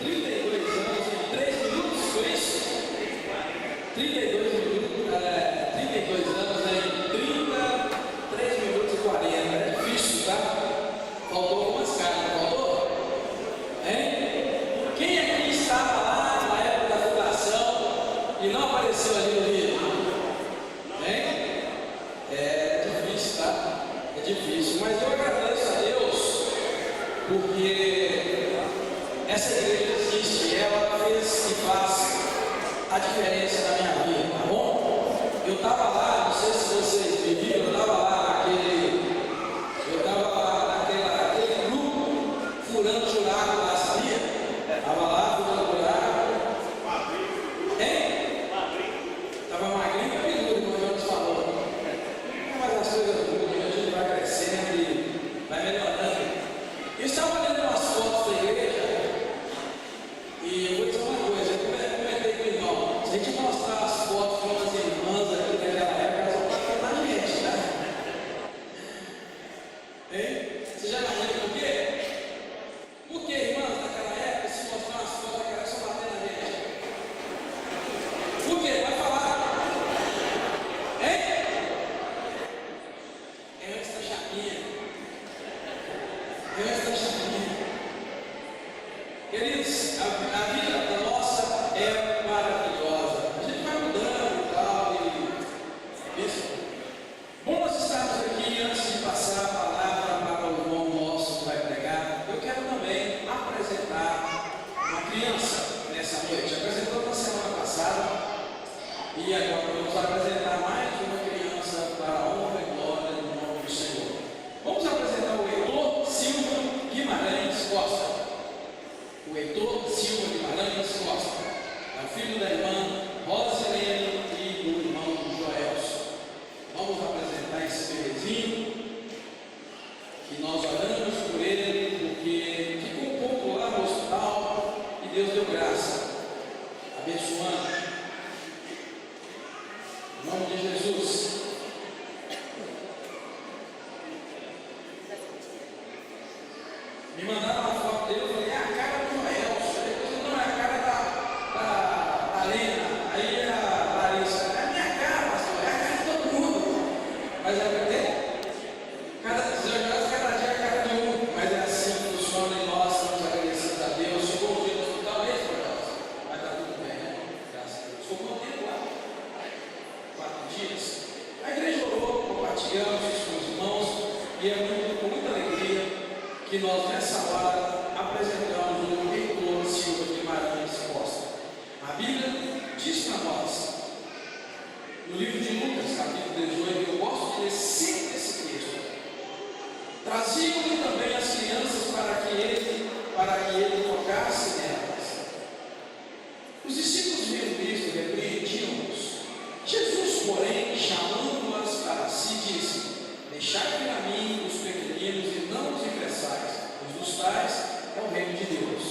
32 anos em 3 minutos, foi isso? 32 anos em 3 minutos e 40. É difícil, tá? Faltou algumas cartas, faltou? Hein? Quem aqui estava lá na época da fundação e não apareceu ali no livro? Hein? É difícil, tá? É difícil, mas eu agradeço a Deus porque essa igreja existe e ela fez e faz a diferença na minha vida, tá bom? Eu estava lá, não sei se vocês me viram, eu estava lá naquele grupo furando buraco lá, sabia? Estava lá furando buraco. Hein? Estava magrinho, peludo, como o Jones falou. Mas as coisas mudam, a gente vai crescendo e vai melhorando. Eu estava olhando umas fotos da igreja e eu vou dizer uma coisa, eu comentei com o irmão, se a gente mostrar as fotos de umas irmãs aqui daquela época, elas vão estar na gente, né? Hein? Você já imagina por quê? Por que, irmãs, naquela época, se mostrar umas fotos daquela época, só bater na gente? Por quê? Vai falar. Hein? É antes da chapinha. Queridos, a vida nossa é maravilhosa. A gente vai mudando e tal, e isso. Bom nós estarmos aqui antes de passar a palavra para o irmão nosso que vai pregar. Eu quero também apresentar uma criança nessa noite. Apresentou na semana passada e agora vamos apresentar mais uma criança para a honra e glória do nome do Senhor. Vamos apresentar o Heitor Silva Guimarães Costa. O Heitor Silva Guimarães Costa é o filho da irmã Rosilene e do irmão Joelson. Vamos apresentar esse bebezinho que nós oramos por ele porque ficou um pouco lá no hospital e Deus deu graça, abençoando. Em nome de Jesus. Me mandaram uma foto dele, eu falei, é a cara do Joelson. Depois não é a cara da Lena. Aí a Larissa, é a minha cara, pastor, é a cara de todo mundo. Mas é verdade? Cada dia é a cara de um. Mas é assim que funciona e nós estamos agradecidos a Deus. Chegou um dia no hospital mesmo, Joelson? Mas está tudo bem, né? Graças a Deus. Ficou quanto tempo lá? 4 dias. A igreja orou, compartilhamos isso com os irmãos e é com muita alegria que nós nessa hora apresentamos o Heitor Silva Guimarães Costa. A Bíblia diz para nós, no livro de Lucas, capítulo 18, eu gosto de ler sempre esse texto. Traziam-lhe também as crianças para que ele tocasse nelas. Os discípulos viram isto e repreendiam-nos. Jesus, porém, chamando-as para si, disse: deixai vir a mim os pequeninos e não os impressais, pois dos tais é o reino de Deus.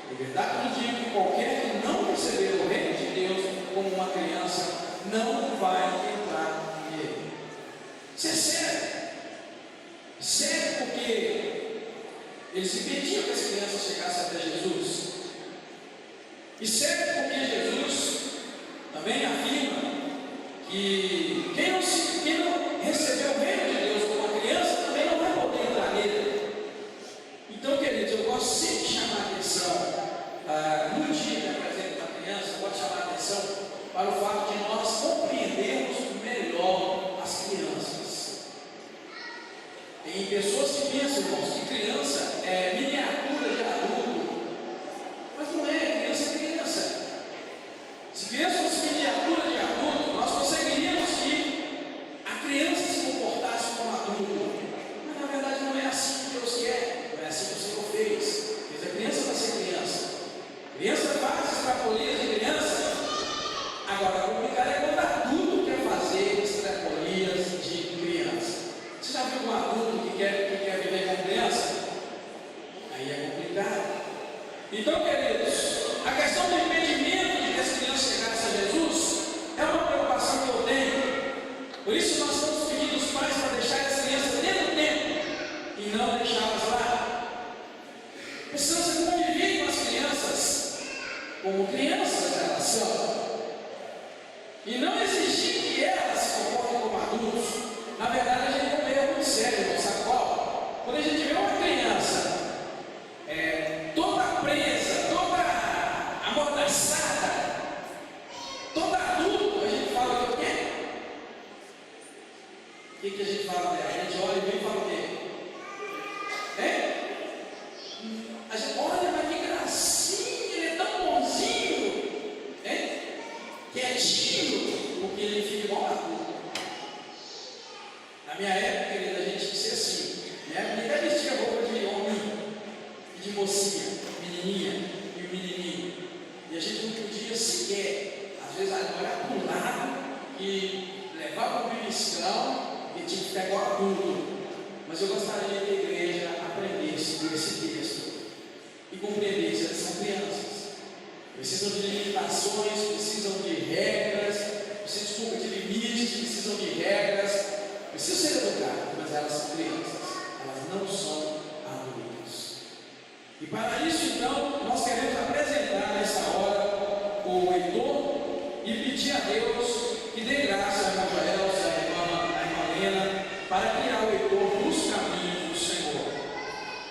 De verdade eu digo que qualquer que não receber o reino de Deus como uma criança, não vai entrar nele. Isso é sério. Sério porque eles impediam que as crianças chegassem até Jesus. E sério porque Jesus também afirma que quem não recebeu o reino de Deus como uma criança também não vai poder entrar nele. Então, queridos, eu gosto sempre de chamar a atenção, no dia que apresento uma criança, eu gosto de chamar a atenção para o fato de nós compreendermos melhor as crianças. Tem pessoas que pensam, irmãos, que criança é miniatura de adulto, mas não é, criança é criança. Se tivéssemos miniatura de adulto, nós conseguiríamos que a criança se comportasse como adulto. Mas na verdade não é assim que Deus quer, não é assim que o Senhor fez. Fez a criança para ser criança. Criança faz extrapolias de criança. Agora, complicado é quando adulto quer fazer extrapolias de criança. Você já viu um adulto que quer viver com criança? Aí é complicado. Então, queridos, a questão do impedimento de que as crianças chegassem a Jesus é uma preocupação que eu tenho. Por isso nós estamos pedindo os pais para deixar as crianças dentro do templo e não deixá-las lá. Precisamos conviver com as crianças como crianças elas são, e não exigir que elas se comportem como adultos. Na verdade, a gente não é muito sério, não sabe qual? Quando a gente vê uma criança toda presa, toda amordaçada, toda adulta, a gente fala do quê? O que a gente fala dela? A gente olha e vem e fala o quê? A gente olha, mas que gracinha, ele é tão bonzinho, quietinho, porque ele fica igual adulto. Na minha época, querida, a gente disse assim, minha menina vestia roupa de homem e de mocinha, menininha e menininho, e a gente não podia sequer, às vezes, olhar para um lado e levar para o beliscão e tinha que ficar igual adulto. Mas eu gostaria que a igreja aprendesse com esse texto e compreendesse que são crianças, precisam de limitações, precisam de regras, precisam de limites, precisam de regras, precisam ser educadas, mas elas são crianças, elas não são adultos. E para isso, então, nós queremos apresentar nesta hora o Heitor e pedir a Deus que dê graça a irmã Joel, a irmã Helena, para criar o Heitor nos caminhos do Senhor,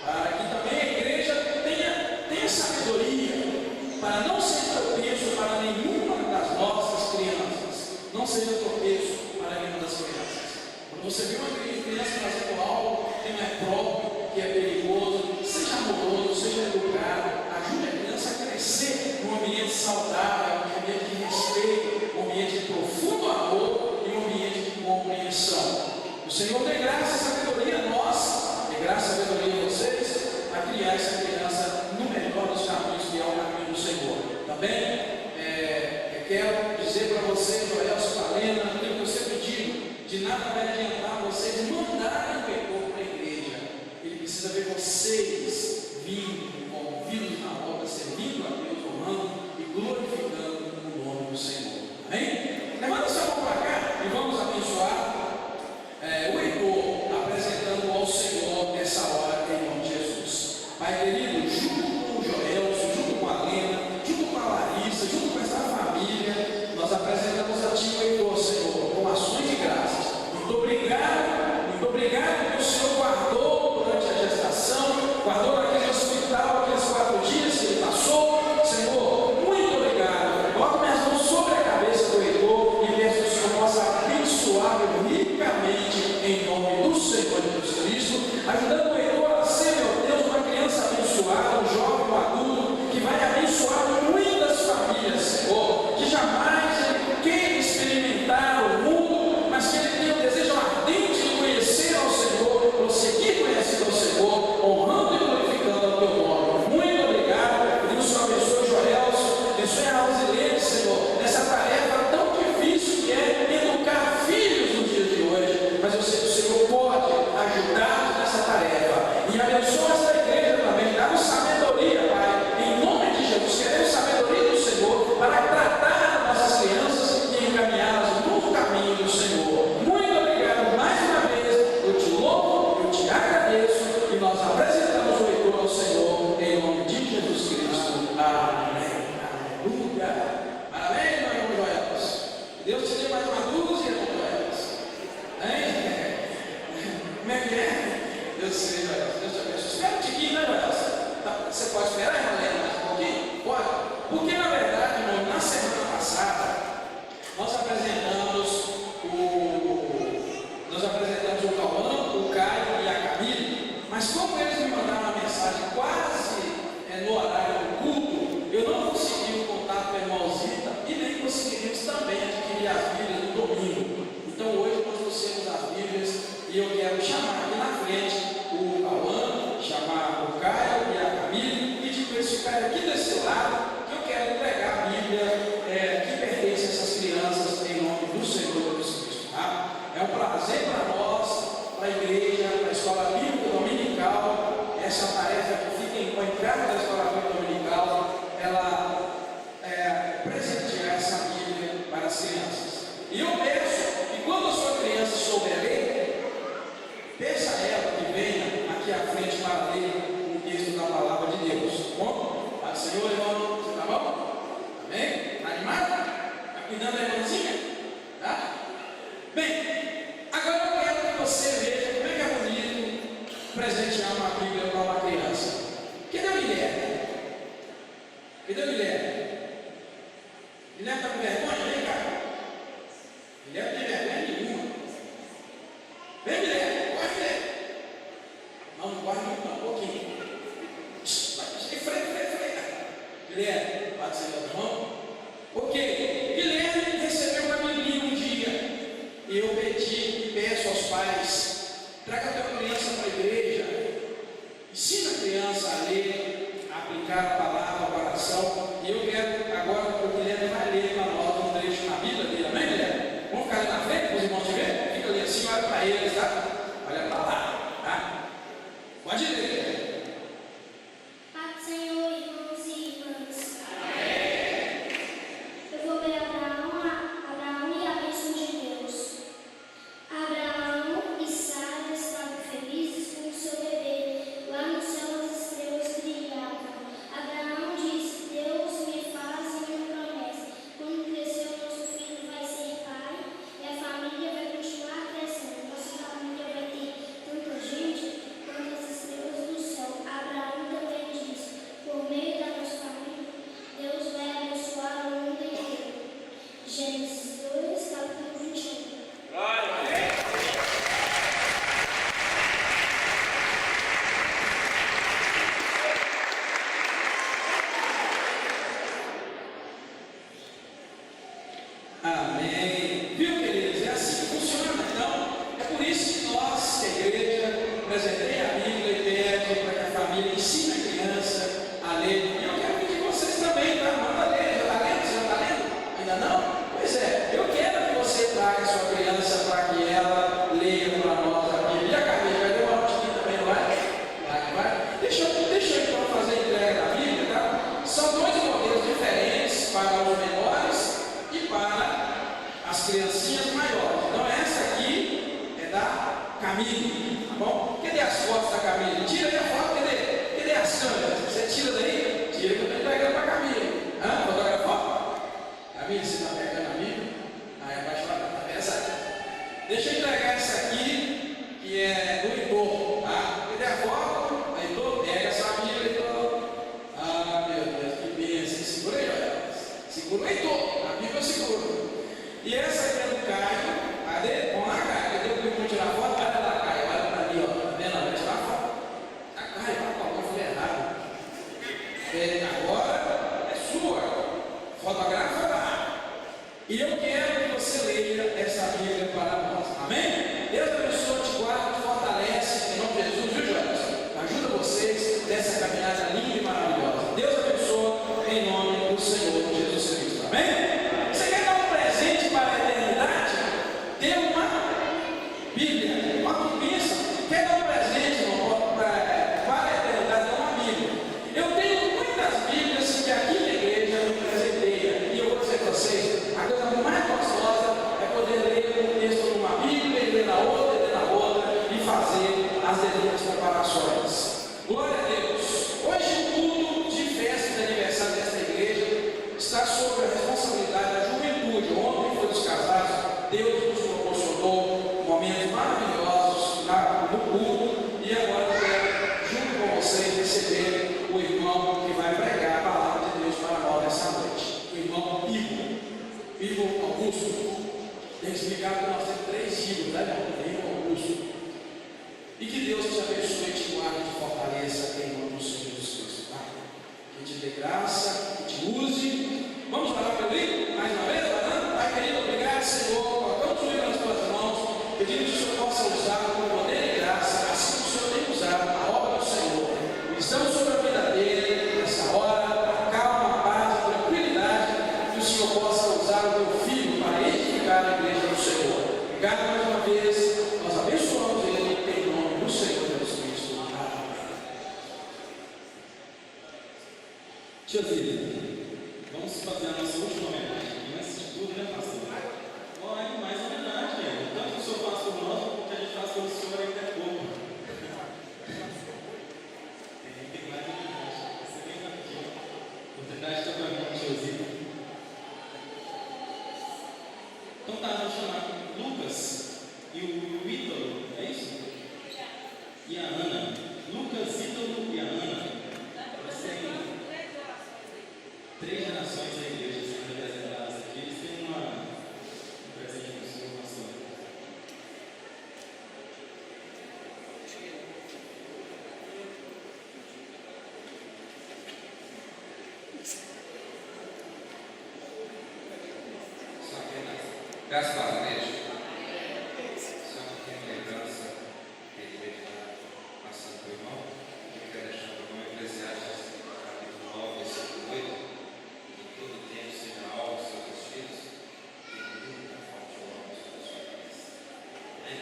para que também a igreja tenha sabedoria, para não ser tropeço para nenhuma das nossas crianças, não seja tropeço para nenhuma das crianças. Quando você vê uma criança fazendo algo que não é próprio, que é perigoso, seja amoroso, seja educado, ajude a criança a crescer num ambiente saudável, num ambiente de respeito, num ambiente de profundo amor e num ambiente de compreensão. O Senhor dê graça e sabedoria a nós, dê graça e sabedoria a vocês, a criar essa criança no melhor dos caminhos, que é o caminho do Senhor. Também eu quero dizer para vocês, Joel, Helena, aquilo que eu sempre digo, de nada vai adiantar vocês mandarem o Heitor para a igreja. Ele precisa ver vocês vindo, envolvidos na obra, servindo a Deus, honrando e glorificando o nome do Senhor. Amém? Levanta sua mão para cá e vamos abençoar o Heitor, apresentando ao Senhor nessa hora, em nome de Jesus. Pai querido, junto com o Joel, junto com a Helena, junto com a Larissa, junto com essa família, nós apresentamos a Ti o Heitor, Senhor, com ações de graças. Muito obrigado que o Senhor guardou durante a gestação, guardou naquele hospital, aqueles 4 dias que ele passou. Senhor, muito obrigado. Coloque minhas mãos sobre a cabeça do Heitor e peço que o Senhor possa abençoá-lo ricamente em nome do Senhor Jesus Cristo, ajudando o Heitor a ser, meu Deus, uma criança abençoada, um jovem, um adulto, que vai abençoar muitas famílias, Senhor, que jamais ele queira experimentar o mundo, mas que ele tenha um desejo ardente de conhecer ao Senhor, prosseguir conhecendo ao Senhor, honrando e glorificando o Teu nome. Muito obrigado, que o Senhor abençoe o Joel, abençoe a Rosilene, Senhor, nessa tarefa tão difícil que é educar filhos nos dias de hoje, mas eu sei que o Senhor pode ajudar nessa tarefa, e abençoa essa igreja também, dá-nos sabedoria, Pai, em nome de Jesus. Queremos sabedoria do Senhor para tratar nossas crianças e encaminhá-las no caminho do Senhor. Muito obrigado mais uma vez, eu te louvo, eu te agradeço, e nós apresentamos o Heitor ao Senhor, em nome de Jesus Cristo. Amém. Aleluia. Parabéns, meu irmão Joel. Deus te dê mais uma dúzia, irmão Joel. Como é que é? Deus te abençoe. Espera um tiquinho, né, Joel? Você pode esperar, irmã Helena, mais um pouquinho? Pode? Porque, na verdade, irmão, na semana passada, nós apresentamos o Cauã, o Caio e a Camille, mas como eles me mandaram uma mensagem quase no horário do culto, eu não consegui o contato com a irmãozita e nem conseguiríamos também adquirir as Bíblias no domingo. Então hoje nós trouxemos as Bíblias e eu quero chamar aqui na frente o Cauã, chamar o Caio e a Camille, e pedir para eles ficarem aqui desse lado, que eu quero entregar a Bíblia que pertence a essas crianças em nome do Senhor Jesus Cristo. Tá? É um prazer para nós, para a igreja, para a escola bíblica dominical, essa tarefa que fica em encargo da escola bíblica dominical, ela presentear essa Bíblia para as crianças. E eu peço que quando a sua criança souber ler, peça a ela que venha aqui à frente para ler o texto da palavra de Deus. Tá bom? Senhor, irmão, tá bom? Amém? Está animado? Está cuidando da irmãzinha? Tá? Bem, agora eu quero que você veja como é que é bonito presentear uma Bíblia para uma criança. Cadê o Guilherme? Cadê o Guilherme? Guilherme está com vergonha? Vem cá. Guilherme não tem vergonha nenhuma. Vem, Guilherme, pode ver. Não corre muito, não, um pouquinho. Freia. Guilherme, pode ser da mão? Ok. Guilherme recebeu uma Bíblia um dia. E eu pedi, peço aos pais, traga a tua criança para a igreja. Ensina a criança a ler, a aplicar a palavra, a oração. E eu quero agora que o Guilherme vai ler para nós um trecho na Bíblia dele. Amém, Guilherme? Vamos ficar ali na frente para os irmãos te verem? Fica ali assim, olha para eles, tá? Olha para lá, tá? Pode ler, Guilherme. Pai do Senhor, irmãos e irmãs. Amém. Eu vou ler Abraão e a bênção de Deus. Abraão e Sara estavam felizes com o seu bebê. Lá no céu as estrelas brilhavam. Abraão disse: Deus me faz uma promessa. Quando crescer, o nosso filho vai ser pai e a família vai continuar crescendo. Nossa família vai ter tanta gente quanto as estrelas do céu. Abraão também disse: por meio da nossa família, Deus vai abençoar o mundo inteiro. Gênesis 2, capítulo 21. Amém. Viu, queridos? É assim que funciona. Então, é por isso que nós, a igreja, presenteia a Bíblia e pede para que a família ensine a criança a ler. E eu quero pedir vocês também, tá? Manda ler. Já está lendo? Você já está lendo? Ainda não? Pois é. Eu quero que você traga a sua criança para que ela leia para nós a Bíblia. E a Camila vai ler uma notinha também, não vai? Vai. Deixa eu então fazer a entrega da Bíblia, tá? São dois modelos diferentes para os menores e para as criancinhas maiores. Então essa aqui é da Camille, tá bom? Cadê as fotos da Camille? Tira aí a foto, cadê as câmeras? Você tira daí? Tira que eu estou entregando para a Camille. Fotografou? Camille, você está pegando a Bíblia? Aí abaixo está pesado. Deixa eu entregar essa aqui, que é do Heitor, tá? Cadê a foto? Heitor, pega essa Bíblia, Heitor. Ah, meu Deus, que bênção. Segura aí, olha. Segura o Heitor, a Bíblia segura. E essa aqui é do Caio. Cadê? Vamos lá, Caio. Cadê o que vamos tirar foto? Olha lá, Caio. Olha para ali, ó. Tá vendo? Vai tirar foto. A Caio, eu falei errado. Agora é sua. Fotografa lá. E eu quero que você leia essa Bíblia para nós. Amém? Deus abençoe, te guarda, te fortalece. Em nome de Jesus, viu, Jonas? Ajuda vocês nessa caminhada linda e maravilhosa. Deus abençoe em nome do Senhor Jesus Cristo. Amém? Você quer dar um presente para a eternidade? Dê uma Bíblia. Uma bênção. Quer dar um presente, irmão, para a eternidade? Dê uma Bíblia. Eu tenho muitas Bíblias que aqui na igreja eu presenteia. E eu vou dizer para vocês, a coisa mais gostosa é poder ler um texto numa Bíblia, e ler na outra, e ler na outra, e fazer as devidas comparações. Glória a Deus. Hoje o culto de festa de aniversário desta igreja está sob a responsabilidade da juventude. Ontem foi dos casados. Deus nos proporcionou momentos maravilhosos lá no culto. E agora eu quero, junto com vocês, receber o irmão que vai pregar a palavra de Deus para nós nessa noite. O irmão Ivo Augusto. Tem explicado que nós temos 3 livros, né, irmão Augusto? E que Deus te abençoe, te guarde, te fortaleça em nome do Senhor Jesus Cristo. Tá? Que te dê graça, que te use. Vamos falar pelo livro? Mais uma vez, orando? Pai querido, obrigado, Senhor. Colocamos o livro nas tuas mãos, pedindo que o Senhor possa usá-lo com poder e graça, assim que o Senhor tem usado a obra do Senhor. Estamos sobre a vida dele, nessa hora, a calma, a paz, a tranquilidade, que o Senhor possa usar o teu filho para edificar a igreja do Senhor. Obrigado mais uma vez, nós abençoamos ele em nome do Senhor Jesus Cristo. Amém. Tia Zilda, vamos fazer a nossa última homenagem. E antes de tudo, né, pastor? Olha, mais homenagem, né? Tanto que o senhor faz por nós, porque a gente faz pelo senhor ainda é pouco. Tem mais homenagem. Você vem rapidinho. Oportunidade está para mim, tia Zilda. Lucas, Ítalo e a Ana, eles têm 3 gerações da igreja sendo representadas aqui. Eles têm um presente para o Senhor, pastor. Só apenas graças a Deus. Só uma pequena lembrança que a igreja está passando para o irmão. Eu quero deixar para o irmão Eclesiastes, capítulo 9, versículo 8. Que em todo tempo seja alvo aos seus filhos, que nunca falte o alvo aos seus filhos. Amém?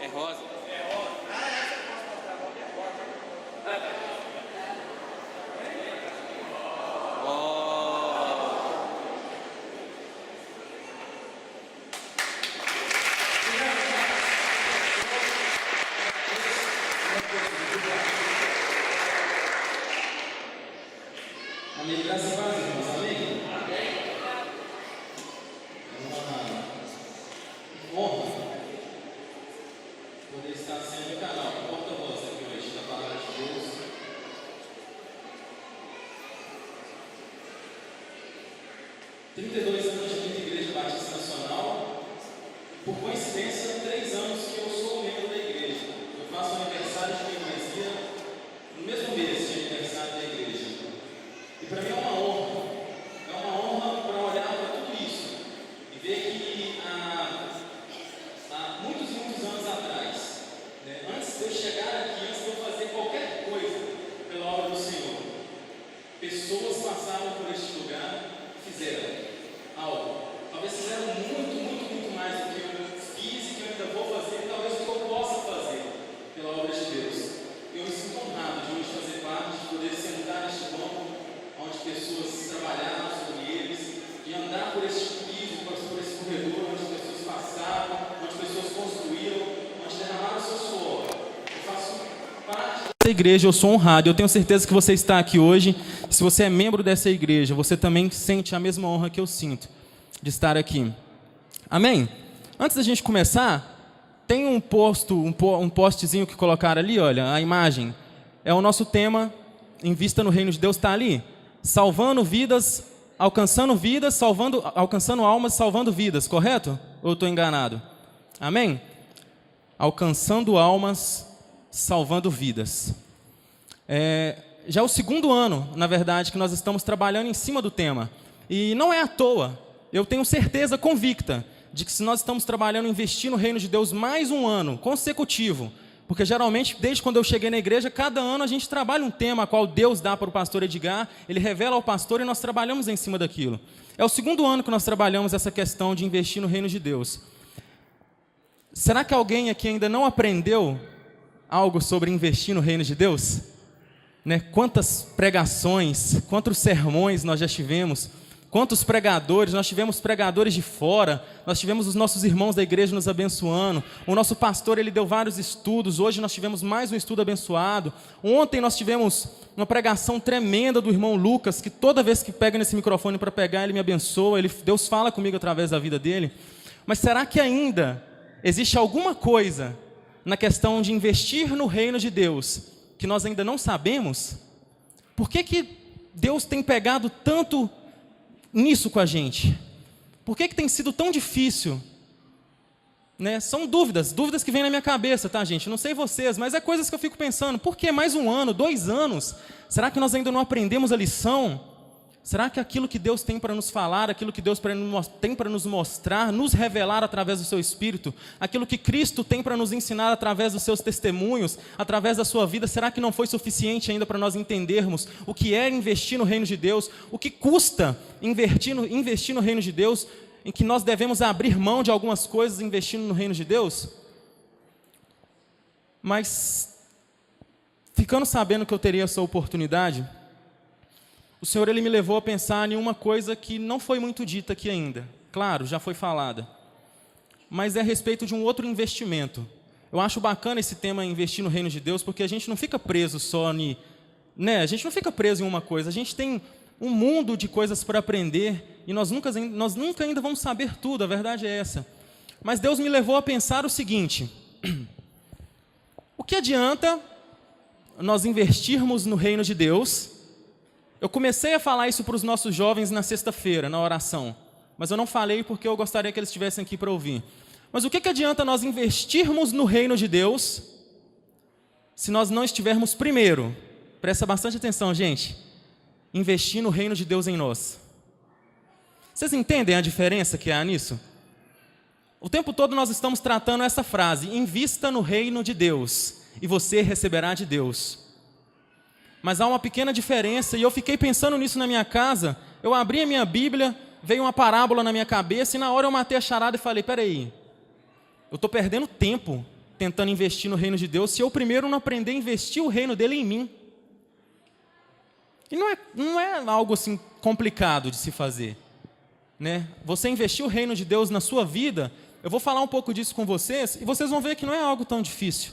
É rosa. Amém. Graças a Deus, irmãos. Amém? É uma honra poder estar sendo o canal, porta-voz aqui hoje da Palavra de Deus. "32 anos de muita Igreja Batista Nacional. Por coincidência, 3 anos que eu sou membro da igreja. Eu faço aniversário de membresia no mesmo mês de aniversário da igreja. E para mim é uma honra para olhar para tudo isso e ver que há muitos anos atrás, né, antes de eu chegar aqui, antes de eu fazer qualquer coisa pela obra do Senhor, pessoas passaram por este lugar e fizeram algo. Talvez fizeram muito mais do que eu fiz e que eu ainda vou fazer, talvez o que eu possa fazer pela obra de Deus. Eu me sinto honrado de hoje fazer parte, de poder sentar neste banco, onde pessoas trabalharam sobre eles, de andar por esse piso, por esse corredor, onde pessoas passaram, onde pessoas construíram, onde derramaram seu suor. Eu faço parte dessa igreja, eu sou honrado, eu tenho certeza que você está aqui hoje. Se você é membro dessa igreja, você também sente a mesma honra que eu sinto de estar aqui. Amém? Antes da gente começar, tem um postzinho que colocaram ali, olha, a imagem. É o nosso tema, Invista no Reino de Deus, está ali. Salvando vidas, alcançando almas, salvando vidas, correto? Ou eu estou enganado? Amém? Alcançando almas, salvando vidas. Já é o 2º ano, na verdade, que nós estamos trabalhando em cima do tema. E não é à toa, eu tenho certeza convicta de que se nós estamos trabalhando em investir no Reino de Deus mais um ano consecutivo, porque geralmente, desde quando eu cheguei na igreja, cada ano a gente trabalha um tema a qual Deus dá para o pastor Edgar, ele revela ao pastor e nós trabalhamos em cima daquilo. É o 2º ano que nós trabalhamos essa questão de investir no Reino de Deus. Será que alguém aqui ainda não aprendeu algo sobre investir no Reino de Deus? Né? Quantas pregações, quantos sermões nós já tivemos, quantos pregadores, nós tivemos pregadores de fora, nós tivemos os nossos irmãos da igreja nos abençoando, o nosso pastor ele deu vários estudos, hoje nós tivemos mais um estudo abençoado, ontem nós tivemos uma pregação tremenda do irmão Lucas, que toda vez que pega nesse microfone para pregar, ele me abençoa, Deus fala comigo através da vida dele. Mas será que ainda existe alguma coisa na questão de investir no reino de Deus que nós ainda não sabemos? Por que Deus tem pegado tanto nisso com a gente? Por que tem sido tão difícil? Né? São dúvidas que vêm na minha cabeça, tá, gente? Não sei vocês, mas é coisas que eu fico pensando. Por que mais 1 ano, 2 anos? Será que nós ainda não aprendemos a lição? Será que aquilo que Deus tem para nos falar, aquilo que Deus tem para nos mostrar, nos revelar através do seu Espírito, aquilo que Cristo tem para nos ensinar através dos seus testemunhos, através da sua vida, será que não foi suficiente ainda para nós entendermos o que é investir no reino de Deus, o que custa investir no reino de Deus, em que nós devemos abrir mão de algumas coisas investindo no reino de Deus? Mas, ficando sabendo que eu teria essa oportunidade, o Senhor ele me levou a pensar em uma coisa que não foi muito dita aqui ainda. Claro, já foi falada. Mas é a respeito de um outro investimento. Eu acho bacana esse tema, investir no reino de Deus, porque a gente não fica preso só a gente não fica preso em uma coisa. A gente tem um mundo de coisas para aprender e nós nunca ainda vamos saber tudo, a verdade é essa. Mas Deus me levou a pensar o seguinte: o que adianta nós investirmos no reino de Deus? Eu comecei a falar isso para os nossos jovens na sexta-feira, na oração. Mas eu não falei porque eu gostaria que eles estivessem aqui para ouvir. Mas o que adianta nós investirmos no reino de Deus se nós não estivermos primeiro? Presta bastante atenção, gente. Investir no reino de Deus em nós. Vocês entendem a diferença que há nisso? O tempo todo nós estamos tratando essa frase: invista no reino de Deus e você receberá de Deus. Mas há uma pequena diferença, e eu fiquei pensando nisso na minha casa. Eu abri a minha Bíblia, veio uma parábola na minha cabeça, e na hora eu matei a charada e falei: peraí, eu estou perdendo tempo tentando investir no reino de Deus, se eu primeiro não aprender a investir o reino dele em mim. E não é algo assim complicado de se fazer, né? Você investir o reino de Deus na sua vida, eu vou falar um pouco disso com vocês, e vocês vão ver que não é algo tão difícil,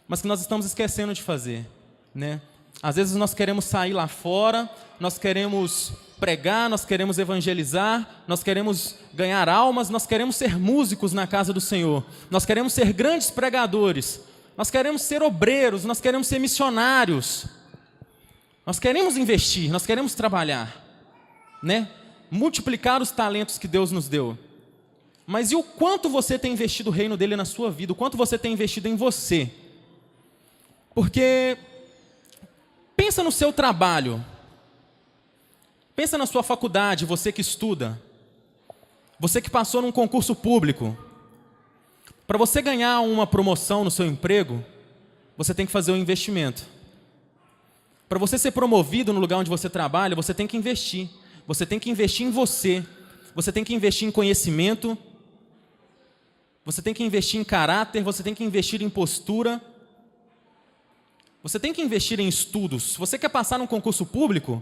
mas que nós estamos esquecendo de fazer, né? Às vezes nós queremos sair lá fora, nós queremos pregar, nós queremos evangelizar, nós queremos ganhar almas, nós queremos ser músicos na casa do Senhor, nós queremos ser grandes pregadores, nós queremos ser obreiros, nós queremos ser missionários, nós queremos investir, nós queremos trabalhar, né? Multiplicar os talentos que Deus nos deu. Mas e o quanto você tem investido o reino dele na sua vida? O quanto você tem investido em você? Porque pensa no seu trabalho, pensa na sua faculdade, você que estuda, você que passou num concurso público. Para você ganhar uma promoção no seu emprego, você tem que fazer um investimento. Para você ser promovido no lugar onde você trabalha, você tem que investir. Você tem que investir em você, você tem que investir em conhecimento, você tem que investir em caráter, você tem que investir em postura. Você tem que investir em estudos. Se você quer passar num concurso público,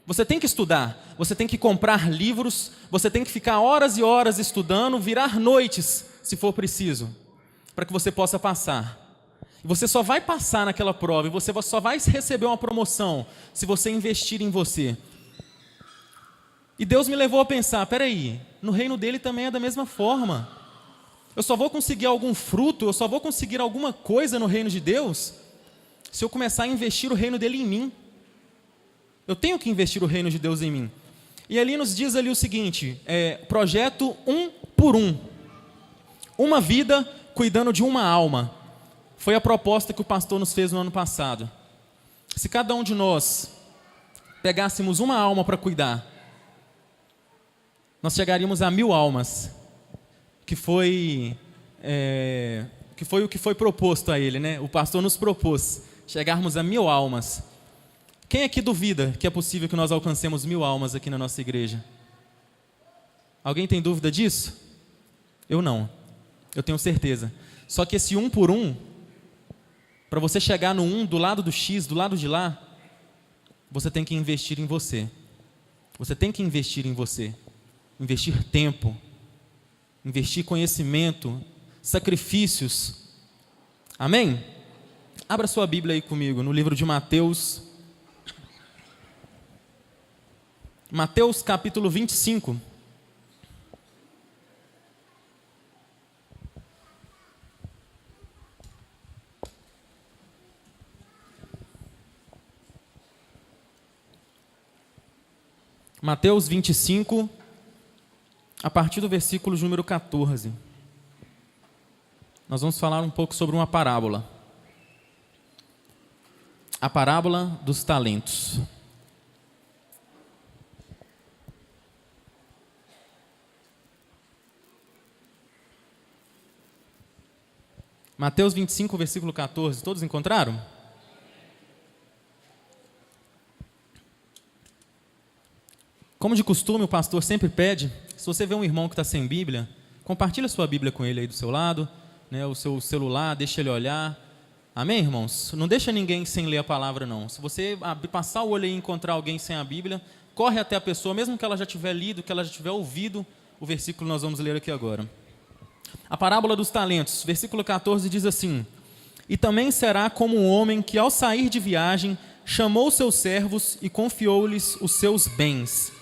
você tem que estudar, você tem que comprar livros, você tem que ficar horas e horas estudando, virar noites, se for preciso, para que você possa passar. E você só vai passar naquela prova, e você só vai receber uma promoção, se você investir em você. E Deus me levou a pensar, peraí, no reino dele também é da mesma forma. Eu só vou conseguir algum fruto, eu só vou conseguir alguma coisa no reino de Deus se eu começar a investir o reino dele em mim. Eu tenho que investir o reino de Deus em mim. E ali nos diz ali o seguinte, projeto 1 por 1. Uma vida cuidando de uma alma. Foi a proposta que o pastor nos fez no ano passado. Se cada um de nós pegássemos uma alma para cuidar, nós chegaríamos a 1000 almas, que foi o que foi proposto a ele, né? O pastor nos propôs chegarmos a 1000 almas. Quem aqui duvida que é possível que nós alcancemos 1000 almas aqui na nossa igreja? Alguém tem dúvida disso? Eu não. Eu tenho certeza. Só que esse 1 por 1, para você chegar no 1 do lado do X, do lado de lá, você tem que investir em você. Você tem que investir em você. Investir tempo, investir conhecimento, sacrifícios. Amém? Abra sua Bíblia aí comigo, no livro de Mateus. Mateus capítulo 25. Mateus 25, a partir do versículo de número 14. Nós vamos falar um pouco sobre uma parábola. A parábola dos talentos. Mateus 25, versículo 14. Todos encontraram? Como de costume, o pastor sempre pede, se você vê um irmão que está sem Bíblia, compartilha sua Bíblia com ele aí do seu lado, né, o seu celular, deixa ele olhar. Amém, irmãos? Não deixa ninguém sem ler a palavra, não. Se você passar o olho aí e encontrar alguém sem a Bíblia, corre até a pessoa, mesmo que ela já tiver lido, que ela já tiver ouvido o versículo que nós vamos ler aqui agora. A parábola dos talentos, versículo 14 diz assim: E também será como um homem que ao sair de viagem chamou seus servos e confiou-lhes os seus bens.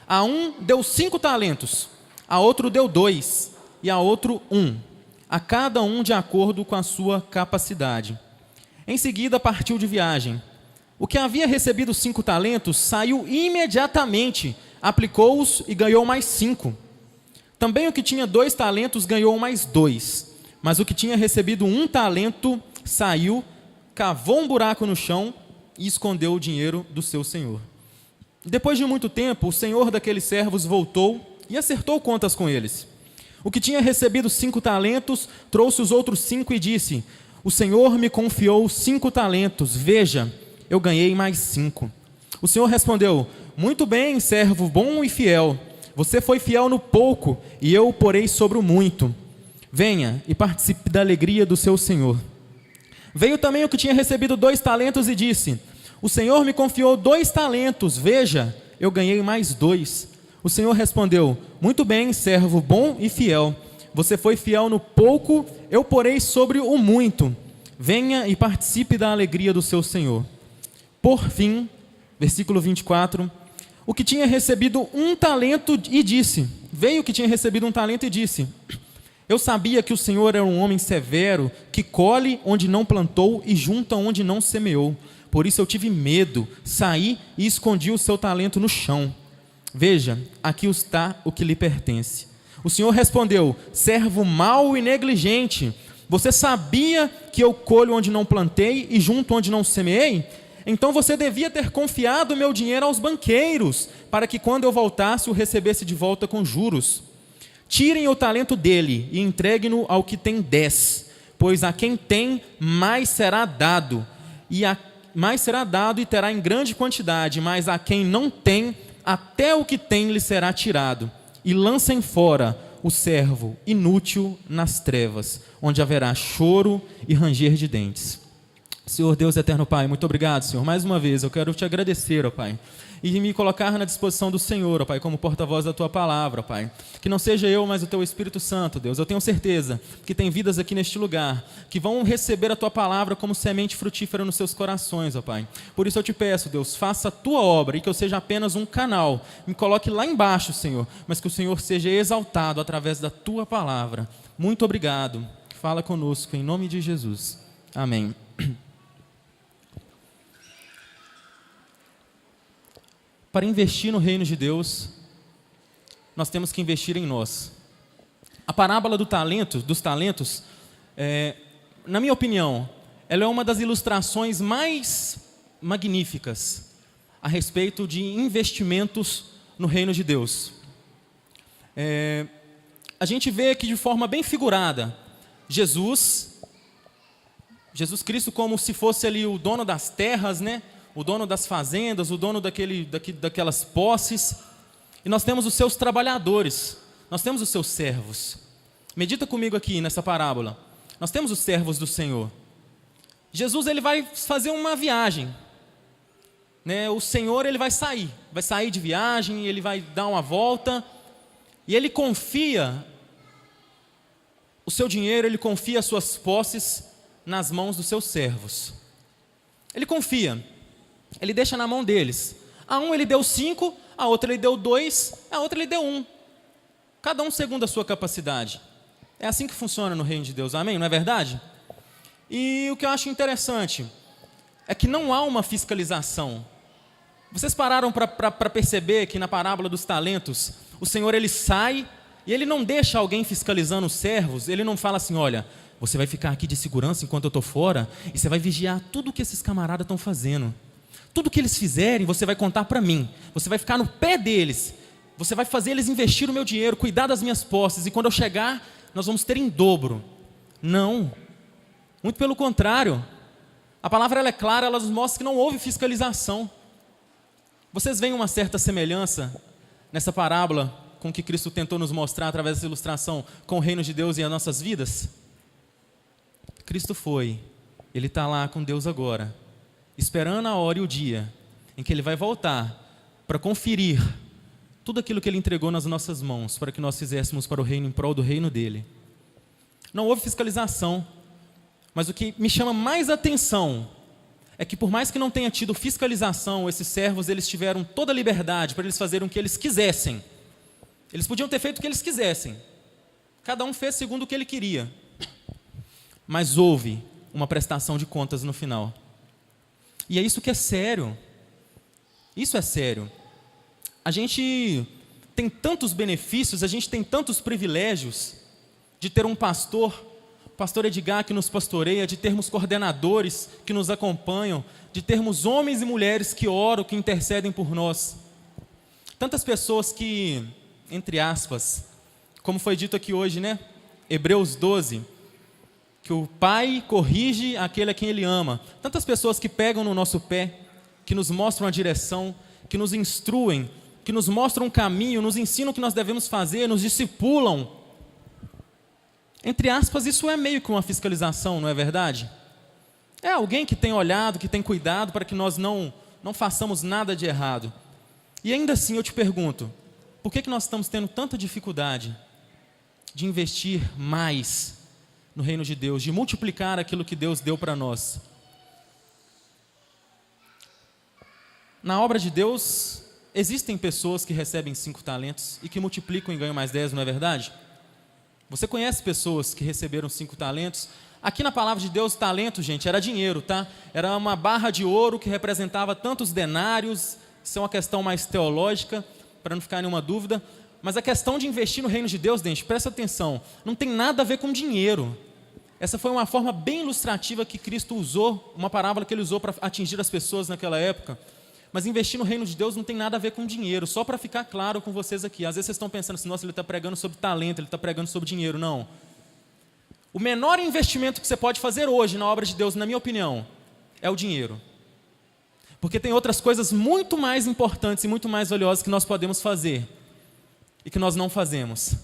A um deu 5 talentos, a outro deu 2 e a outro 1, a cada um de acordo com a sua capacidade. Em seguida partiu de viagem. O que havia recebido 5 talentos saiu imediatamente, aplicou-os e ganhou mais 5. Também o que tinha 2 talentos ganhou mais 2. Mas o que tinha recebido 1 talento saiu, cavou um buraco no chão e escondeu o dinheiro do seu senhor. Depois de muito tempo, o senhor daqueles servos voltou e acertou contas com eles. O que tinha recebido 5 talentos trouxe os outros 5 e disse: O senhor me confiou 5 talentos, veja, eu ganhei mais 5. O senhor respondeu: Muito bem, servo bom e fiel. Você foi fiel no pouco, e eu o porei sobre o muito. Venha e participe da alegria do seu senhor. Veio também o que tinha recebido 2 talentos e disse: O senhor me confiou 2 talentos, veja, eu ganhei mais 2. O senhor respondeu: Muito bem, servo bom e fiel. Você foi fiel no pouco, eu porei sobre o muito. Venha e participe da alegria do seu senhor. Por fim, versículo 24, o que tinha recebido 1 talento e disse, veio o que tinha recebido 1 talento e disse: Eu sabia que o senhor era um homem severo, que colhe onde não plantou e junta onde não semeou. Por isso eu tive medo, saí e escondi o seu talento no chão. Veja, aqui está o que lhe pertence. O senhor respondeu: Servo mau e negligente, você sabia que eu colho onde não plantei e junto onde não semeei? Então você devia ter confiado meu dinheiro aos banqueiros, para que quando eu voltasse o recebesse de volta com juros. Tirem o talento dele e entreguem-no ao que tem 10, pois a quem tem mais será dado, mais será dado e terá em grande quantidade, mas a quem não tem, até o que tem lhe será tirado. E lancem fora o servo inútil nas trevas, onde haverá choro e ranger de dentes. Senhor Deus eterno Pai, muito obrigado, Senhor. Mais uma vez eu quero te agradecer, ó Pai, e me colocar na disposição do Senhor, ó Pai, como porta-voz da Tua palavra, ó Pai. Que não seja eu, mas o Teu Espírito Santo, Deus. Eu tenho certeza que tem vidas aqui neste lugar que vão receber a Tua palavra como semente frutífera nos seus corações, ó Pai. Por isso eu te peço, Deus, faça a Tua obra e que eu seja apenas um canal. Me coloque lá embaixo, Senhor, mas que o Senhor seja exaltado através da Tua palavra. Muito obrigado. Fala conosco, em nome de Jesus. Amém. Para investir no reino de Deus, nós temos que investir em nós. A parábola dos talentos, na minha opinião, ela é uma das ilustrações mais magníficas a respeito de investimentos no reino de Deus. A gente vê aqui de forma bem figurada, Jesus Cristo como se fosse ali o dono das terras, né? O dono das fazendas, o dono daquelas posses. E nós temos os seus trabalhadores, nós temos os seus servos. Medita comigo aqui nessa parábola. Nós temos os servos do Senhor. Jesus ele vai fazer uma viagem, né? O Senhor ele vai sair de viagem, ele vai dar uma volta, e ele confia o seu dinheiro, ele confia as suas posses nas mãos dos seus servos. Ele confia. Ele deixa na mão deles. A um ele deu 5, a outra ele deu 2, a outra ele deu 1. Cada um segundo a sua capacidade. É assim que funciona no reino de Deus, amém? Não é verdade? E o que eu acho interessante é que não há uma fiscalização. Vocês pararam para perceber que na parábola dos talentos, o Senhor ele sai e ele não deixa alguém fiscalizando os servos, ele não fala assim, olha, você vai ficar aqui de segurança enquanto eu estou fora e você vai vigiar tudo que esses camaradas estão fazendo. Tudo que eles fizerem, você vai contar para mim. Você vai ficar no pé deles. Você vai fazer eles investir o meu dinheiro, cuidar das minhas posses. E quando eu chegar, nós vamos ter em dobro. Não. Muito pelo contrário. A palavra ela é clara, ela nos mostra que não houve fiscalização. Vocês veem uma certa semelhança nessa parábola com o que Cristo tentou nos mostrar através dessa ilustração com o reino de Deus e as nossas vidas? Cristo foi. Ele está lá com Deus agora, esperando a hora e o dia em que Ele vai voltar para conferir tudo aquilo que Ele entregou nas nossas mãos para que nós fizéssemos para o reino, em prol do reino dEle. Não houve fiscalização, mas o que me chama mais atenção é que por mais que não tenha tido fiscalização, esses servos eles tiveram toda a liberdade para eles fazerem o que eles quisessem. Eles podiam ter feito o que eles quisessem. Cada um fez segundo o que ele queria. Mas houve uma prestação de contas no final. E é isso que é sério. Isso é sério. A gente tem tantos benefícios, a gente tem tantos privilégios de ter um pastor, o pastor Edgar que nos pastoreia, de termos coordenadores que nos acompanham, de termos homens e mulheres que oram, que intercedem por nós. Tantas pessoas que, entre aspas, como foi dito aqui hoje, né? Hebreus 12, que o pai corrige aquele a quem ele ama. Tantas pessoas que pegam no nosso pé, que nos mostram a direção, que nos instruem, que nos mostram um caminho, nos ensinam o que nós devemos fazer, nos discipulam. Entre aspas, isso é meio que uma fiscalização, não é verdade? É alguém que tem olhado, que tem cuidado para que nós não façamos nada de errado. E ainda assim eu te pergunto, por que nós estamos tendo tanta dificuldade de investir mais no reino de Deus, de multiplicar aquilo que Deus deu para nós? Na obra de Deus, existem pessoas que recebem 5 talentos e que multiplicam e ganham mais 10, não é verdade? Você conhece pessoas que receberam 5 talentos? Aqui na palavra de Deus, talento, gente, era dinheiro, tá? Era uma barra de ouro que representava tantos denários. Isso é uma questão mais teológica, para não ficar nenhuma dúvida. Mas a questão de investir no reino de Deus, gente, presta atenção, não tem nada a ver com dinheiro. Essa foi uma forma bem ilustrativa que Cristo usou, uma parábola que Ele usou para atingir as pessoas naquela época. Mas investir no reino de Deus não tem nada a ver com dinheiro, só para ficar claro com vocês aqui. Às vezes vocês estão pensando assim, nossa, ele está pregando sobre talento, ele está pregando sobre dinheiro. Não. O menor investimento que você pode fazer hoje na obra de Deus, na minha opinião, é o dinheiro. Porque tem outras coisas muito mais importantes e muito mais valiosas que nós podemos fazer e que nós não fazemos.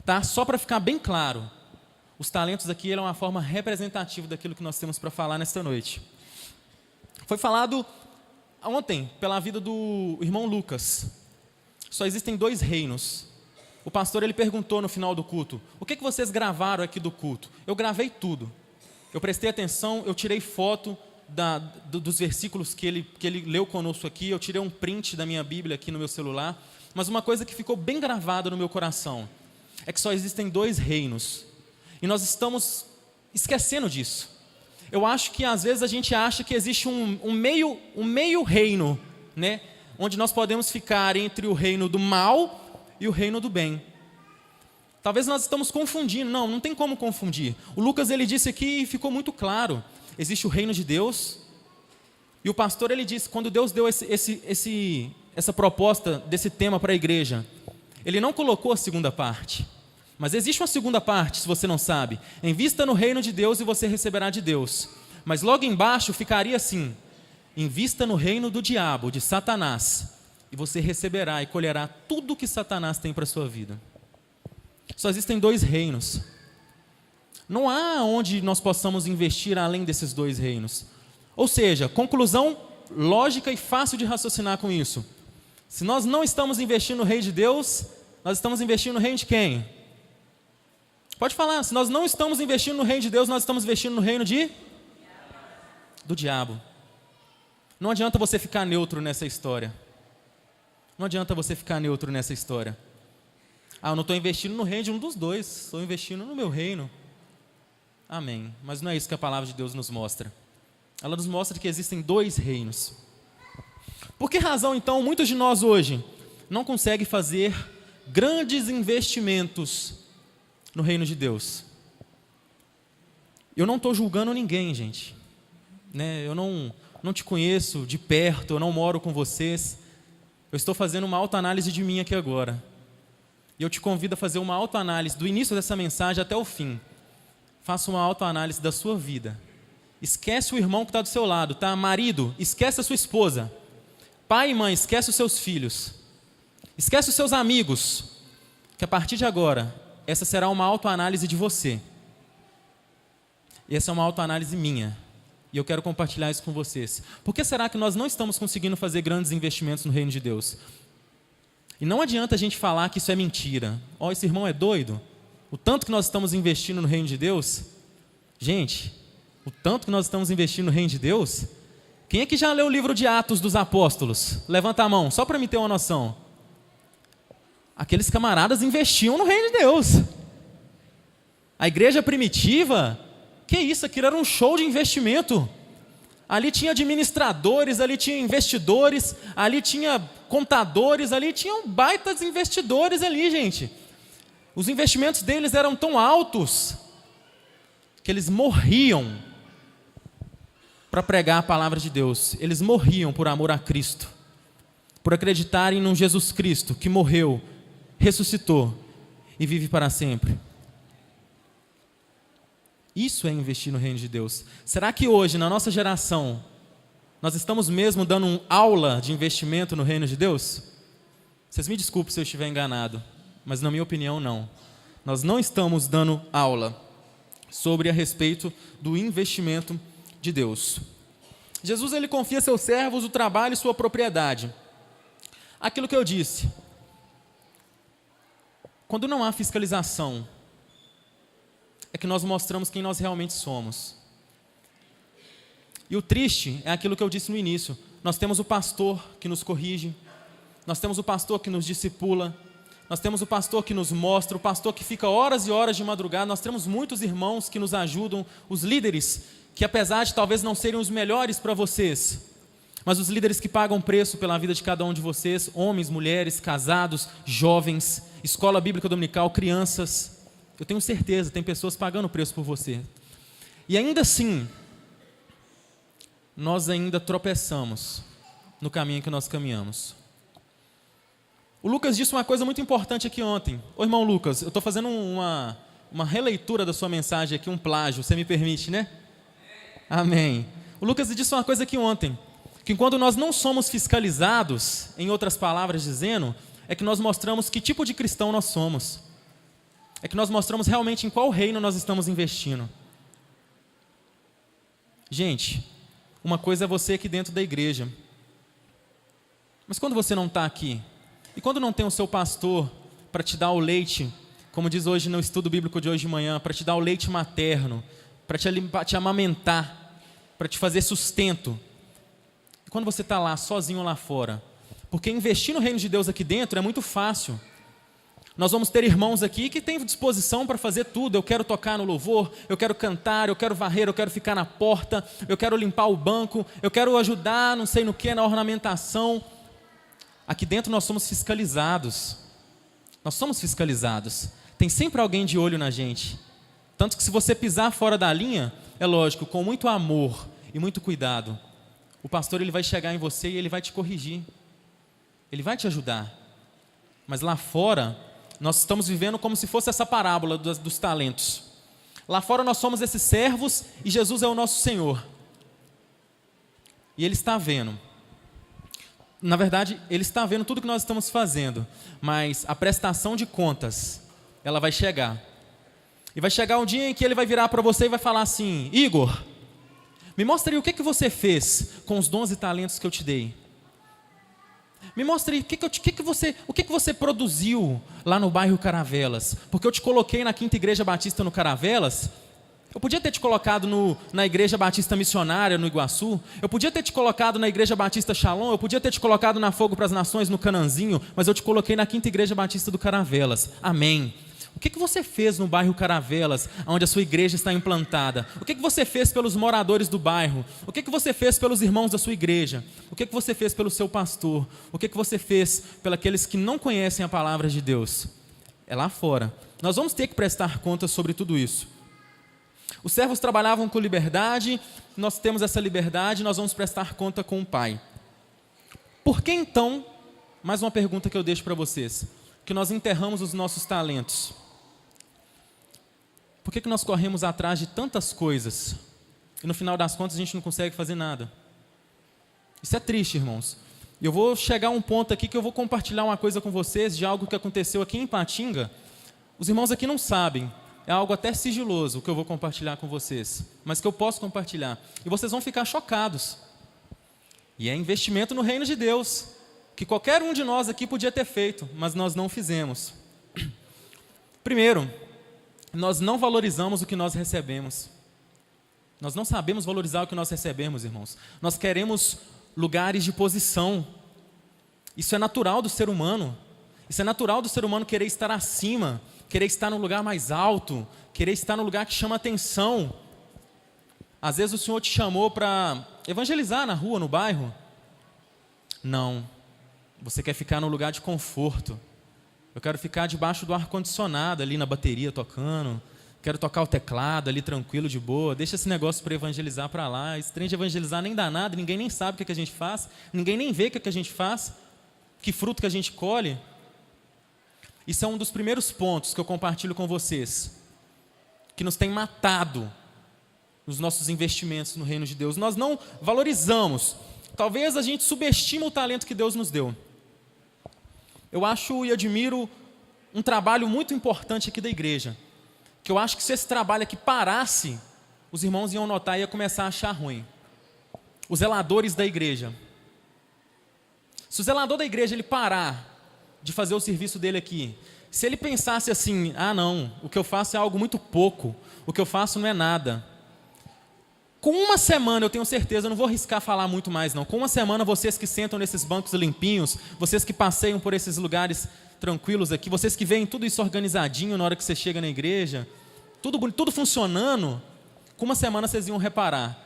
Tá? Só para ficar bem claro, os talentos aqui é uma forma representativa daquilo que nós temos para falar nesta noite. Foi falado ontem, pela vida do irmão Lucas, só existem 2 reinos. O pastor ele perguntou no final do culto, o que vocês gravaram aqui do culto? Eu gravei tudo. Eu prestei atenção, eu tirei foto dos versículos que ele leu conosco aqui, eu tirei um print da minha Bíblia aqui no meu celular, mas uma coisa que ficou bem gravada no meu coração, é que só existem 2 reinos. E nós estamos esquecendo disso. Eu acho que às vezes a gente acha que existe um meio reino, né? Onde nós podemos ficar entre o reino do mal e o reino do bem. Talvez nós estamos confundindo. Não tem como confundir. O Lucas ele disse aqui e ficou muito claro. Existe o reino de Deus. E o pastor ele disse, quando Deus deu essa proposta desse tema para a igreja, ele não colocou a segunda parte. Mas existe uma segunda parte, se você não sabe. Invista no reino de Deus e você receberá de Deus. Mas logo embaixo ficaria assim: invista no reino do diabo, de Satanás, e você receberá e colherá tudo que Satanás tem para a sua vida. Só existem 2 reinos. Não há onde nós possamos investir além desses 2 reinos. Ou seja, conclusão lógica e fácil de raciocinar com isso. Se nós não estamos investindo no reino de Deus, nós estamos investindo no reino de quem? Pode falar, se nós não estamos investindo no reino de Deus, nós estamos investindo no reino do diabo. Não adianta você ficar neutro nessa história. Não adianta você ficar neutro nessa história. Eu não estou investindo no reino de um dos 2, estou investindo no meu reino. Amém. Mas não é isso que a palavra de Deus nos mostra. Ela nos mostra que existem 2 reinos. Por que razão, então, muitos de nós hoje não conseguem fazer grandes investimentos no reino de Deus? Eu não estou julgando ninguém, gente, né? Eu não te conheço de perto, eu não moro com vocês. Eu estou fazendo uma autoanálise de mim aqui agora. E eu te convido a fazer uma autoanálise do início dessa mensagem até o fim. Faça uma autoanálise da sua vida. Esquece o irmão que está do seu lado, tá? Marido, esquece a sua esposa. Pai e mãe, esquece os seus filhos. Esquece os seus amigos. Que a partir de agora, essa será uma autoanálise de você. E essa é uma autoanálise minha. E eu quero compartilhar isso com vocês. Por que será que nós não estamos conseguindo fazer grandes investimentos no reino de Deus? E não adianta a gente falar que isso é mentira. Ó, esse irmão é doido. O tanto que nós estamos investindo no reino de Deus. Gente, o tanto que nós estamos investindo no reino de Deus. Quem é que já leu o livro de Atos dos Apóstolos? Levanta a mão, só para me ter uma noção. Aqueles camaradas investiam no reino de Deus. A igreja primitiva, que isso, aquilo era um show de investimento. Ali tinha administradores, ali tinha investidores, ali tinha contadores, ali tinham baitas investidores ali, gente. Os investimentos deles eram tão altos que eles morriam para pregar a palavra de Deus. Eles morriam por amor a Cristo, por acreditarem num Jesus Cristo que morreu, ressuscitou e vive para sempre. Isso é investir no reino de Deus. Será que hoje, na nossa geração, nós estamos mesmo dando uma aula de investimento no reino de Deus? Vocês me desculpem se eu estiver enganado, mas na minha opinião não. Nós não estamos dando aula sobre a respeito do investimento de Deus. Jesus, ele confia a seus servos o trabalho e sua propriedade. Aquilo que eu disse. Quando não há fiscalização, é que nós mostramos quem nós realmente somos. E o triste é aquilo que eu disse no início. Nós temos o pastor que nos corrige, nós temos o pastor que nos discipula, nós temos o pastor que nos mostra, o pastor que fica horas e horas de madrugada, nós temos muitos irmãos que nos ajudam, os líderes, que apesar de talvez não serem os melhores para vocês, mas os líderes que pagam preço pela vida de cada um de vocês, homens, mulheres, casados, jovens, escola bíblica dominical, crianças. Eu tenho certeza, tem pessoas pagando preço por você. E ainda assim, nós ainda tropeçamos no caminho que nós caminhamos. O Lucas disse uma coisa muito importante aqui ontem. Ô irmão Lucas, eu estou fazendo uma releitura da sua mensagem aqui, um plágio, você me permite, né? Amém. O Lucas disse uma coisa aqui ontem, que quando nós não somos fiscalizados, em outras palavras dizendo, é que nós mostramos que tipo de cristão nós somos. É que nós mostramos realmente em qual reino nós estamos investindo. Gente, uma coisa é você aqui dentro da igreja. Mas quando você não está aqui, e quando não tem o seu pastor para te dar o leite, como diz hoje no estudo bíblico de hoje de manhã, para te dar o leite materno, para te amamentar, para te fazer sustento. E quando você está lá, sozinho lá fora, porque investir no reino de Deus aqui dentro é muito fácil. Nós vamos ter irmãos aqui que têm disposição para fazer tudo. Eu quero tocar no louvor, eu quero cantar, eu quero varrer, eu quero ficar na porta, eu quero limpar o banco, eu quero ajudar, não sei no que, na ornamentação. Aqui dentro nós somos fiscalizados. Nós somos fiscalizados. Tem sempre alguém de olho na gente. Tanto que se você pisar fora da linha, é lógico, com muito amor e muito cuidado, o pastor ele vai chegar em você e ele vai te corrigir. Ele vai te ajudar. Mas lá fora, nós estamos vivendo como se fosse essa parábola dos talentos. Lá fora nós somos esses servos e Jesus é o nosso Senhor. E Ele está vendo. Na verdade, Ele está vendo tudo que nós estamos fazendo. Mas a prestação de contas, ela vai chegar. E vai chegar um dia em que Ele vai virar para você e vai falar assim: Igor, me mostra aí o que você fez com os dons e talentos que eu te dei. Me mostre aí o que você produziu lá no bairro Caravelas. Porque eu te coloquei na Quinta Igreja Batista no Caravelas. Eu podia ter te colocado na Igreja Batista Missionária no Iguaçu. Eu podia ter te colocado na Igreja Batista Shalom. Eu podia ter te colocado na Fogo para as Nações no Cananzinho. Mas eu te coloquei na Quinta Igreja Batista do Caravelas. Amém. O que você fez no bairro Caravelas, onde a sua igreja está implantada? O que você fez pelos moradores do bairro? O que você fez pelos irmãos da sua igreja? O que você fez pelo seu pastor? O que você fez pelos aqueles que não conhecem a palavra de Deus? É lá fora. Nós vamos ter que prestar contas sobre tudo isso. Os servos trabalhavam com liberdade, nós temos essa liberdade, nós vamos prestar conta com o Pai. Por que então, mais uma pergunta que eu deixo para vocês, que nós enterramos os nossos talentos? Por que nós corremos atrás de tantas coisas e no final das contas a gente não consegue fazer nada? Isso é triste, irmãos. Eu vou chegar a um ponto aqui que eu vou compartilhar uma coisa com vocês de algo que aconteceu aqui em Ipatinga. Os irmãos aqui não sabem, é algo até sigiloso o que eu vou compartilhar com vocês, mas que eu posso compartilhar. E vocês vão ficar chocados. E é investimento no reino de Deus, que qualquer um de nós aqui podia ter feito, mas nós não fizemos. Primeiro, nós não valorizamos o que nós recebemos. Nós não sabemos valorizar o que nós recebemos, irmãos. Nós queremos lugares de posição. Isso é natural do ser humano. Isso é natural do ser humano querer estar acima, querer estar no lugar mais alto, querer estar no lugar que chama atenção. Às vezes o Senhor te chamou para evangelizar na rua, no bairro. Não. Você quer ficar no lugar de conforto. Eu quero ficar debaixo do ar-condicionado ali na bateria tocando. Quero tocar o teclado ali tranquilo, de boa. Deixa esse negócio para evangelizar para lá. Esse trem de evangelizar nem dá nada, ninguém nem sabe o que a gente faz. Ninguém nem vê o que a gente faz. Que fruto que a gente colhe. Isso é um dos primeiros pontos que eu compartilho com vocês. Que nos tem matado os nossos investimentos no reino de Deus. Nós não valorizamos. Talvez a gente subestima o talento que Deus nos deu. Eu acho e admiro um trabalho muito importante aqui da igreja, que eu acho que se esse trabalho aqui parasse, os irmãos iam notar e ia começar a achar ruim. Os zeladores da igreja. Se o zelador da igreja ele parar de fazer o serviço dele aqui, se ele pensasse assim, não, o que eu faço é algo muito pouco, o que eu faço não é nada. Com uma semana, eu tenho certeza, eu não vou arriscar falar muito mais não, com uma semana vocês que sentam nesses bancos limpinhos, vocês que passeiam por esses lugares tranquilos aqui, vocês que veem tudo isso organizadinho na hora que você chega na igreja, tudo funcionando, com uma semana vocês iam reparar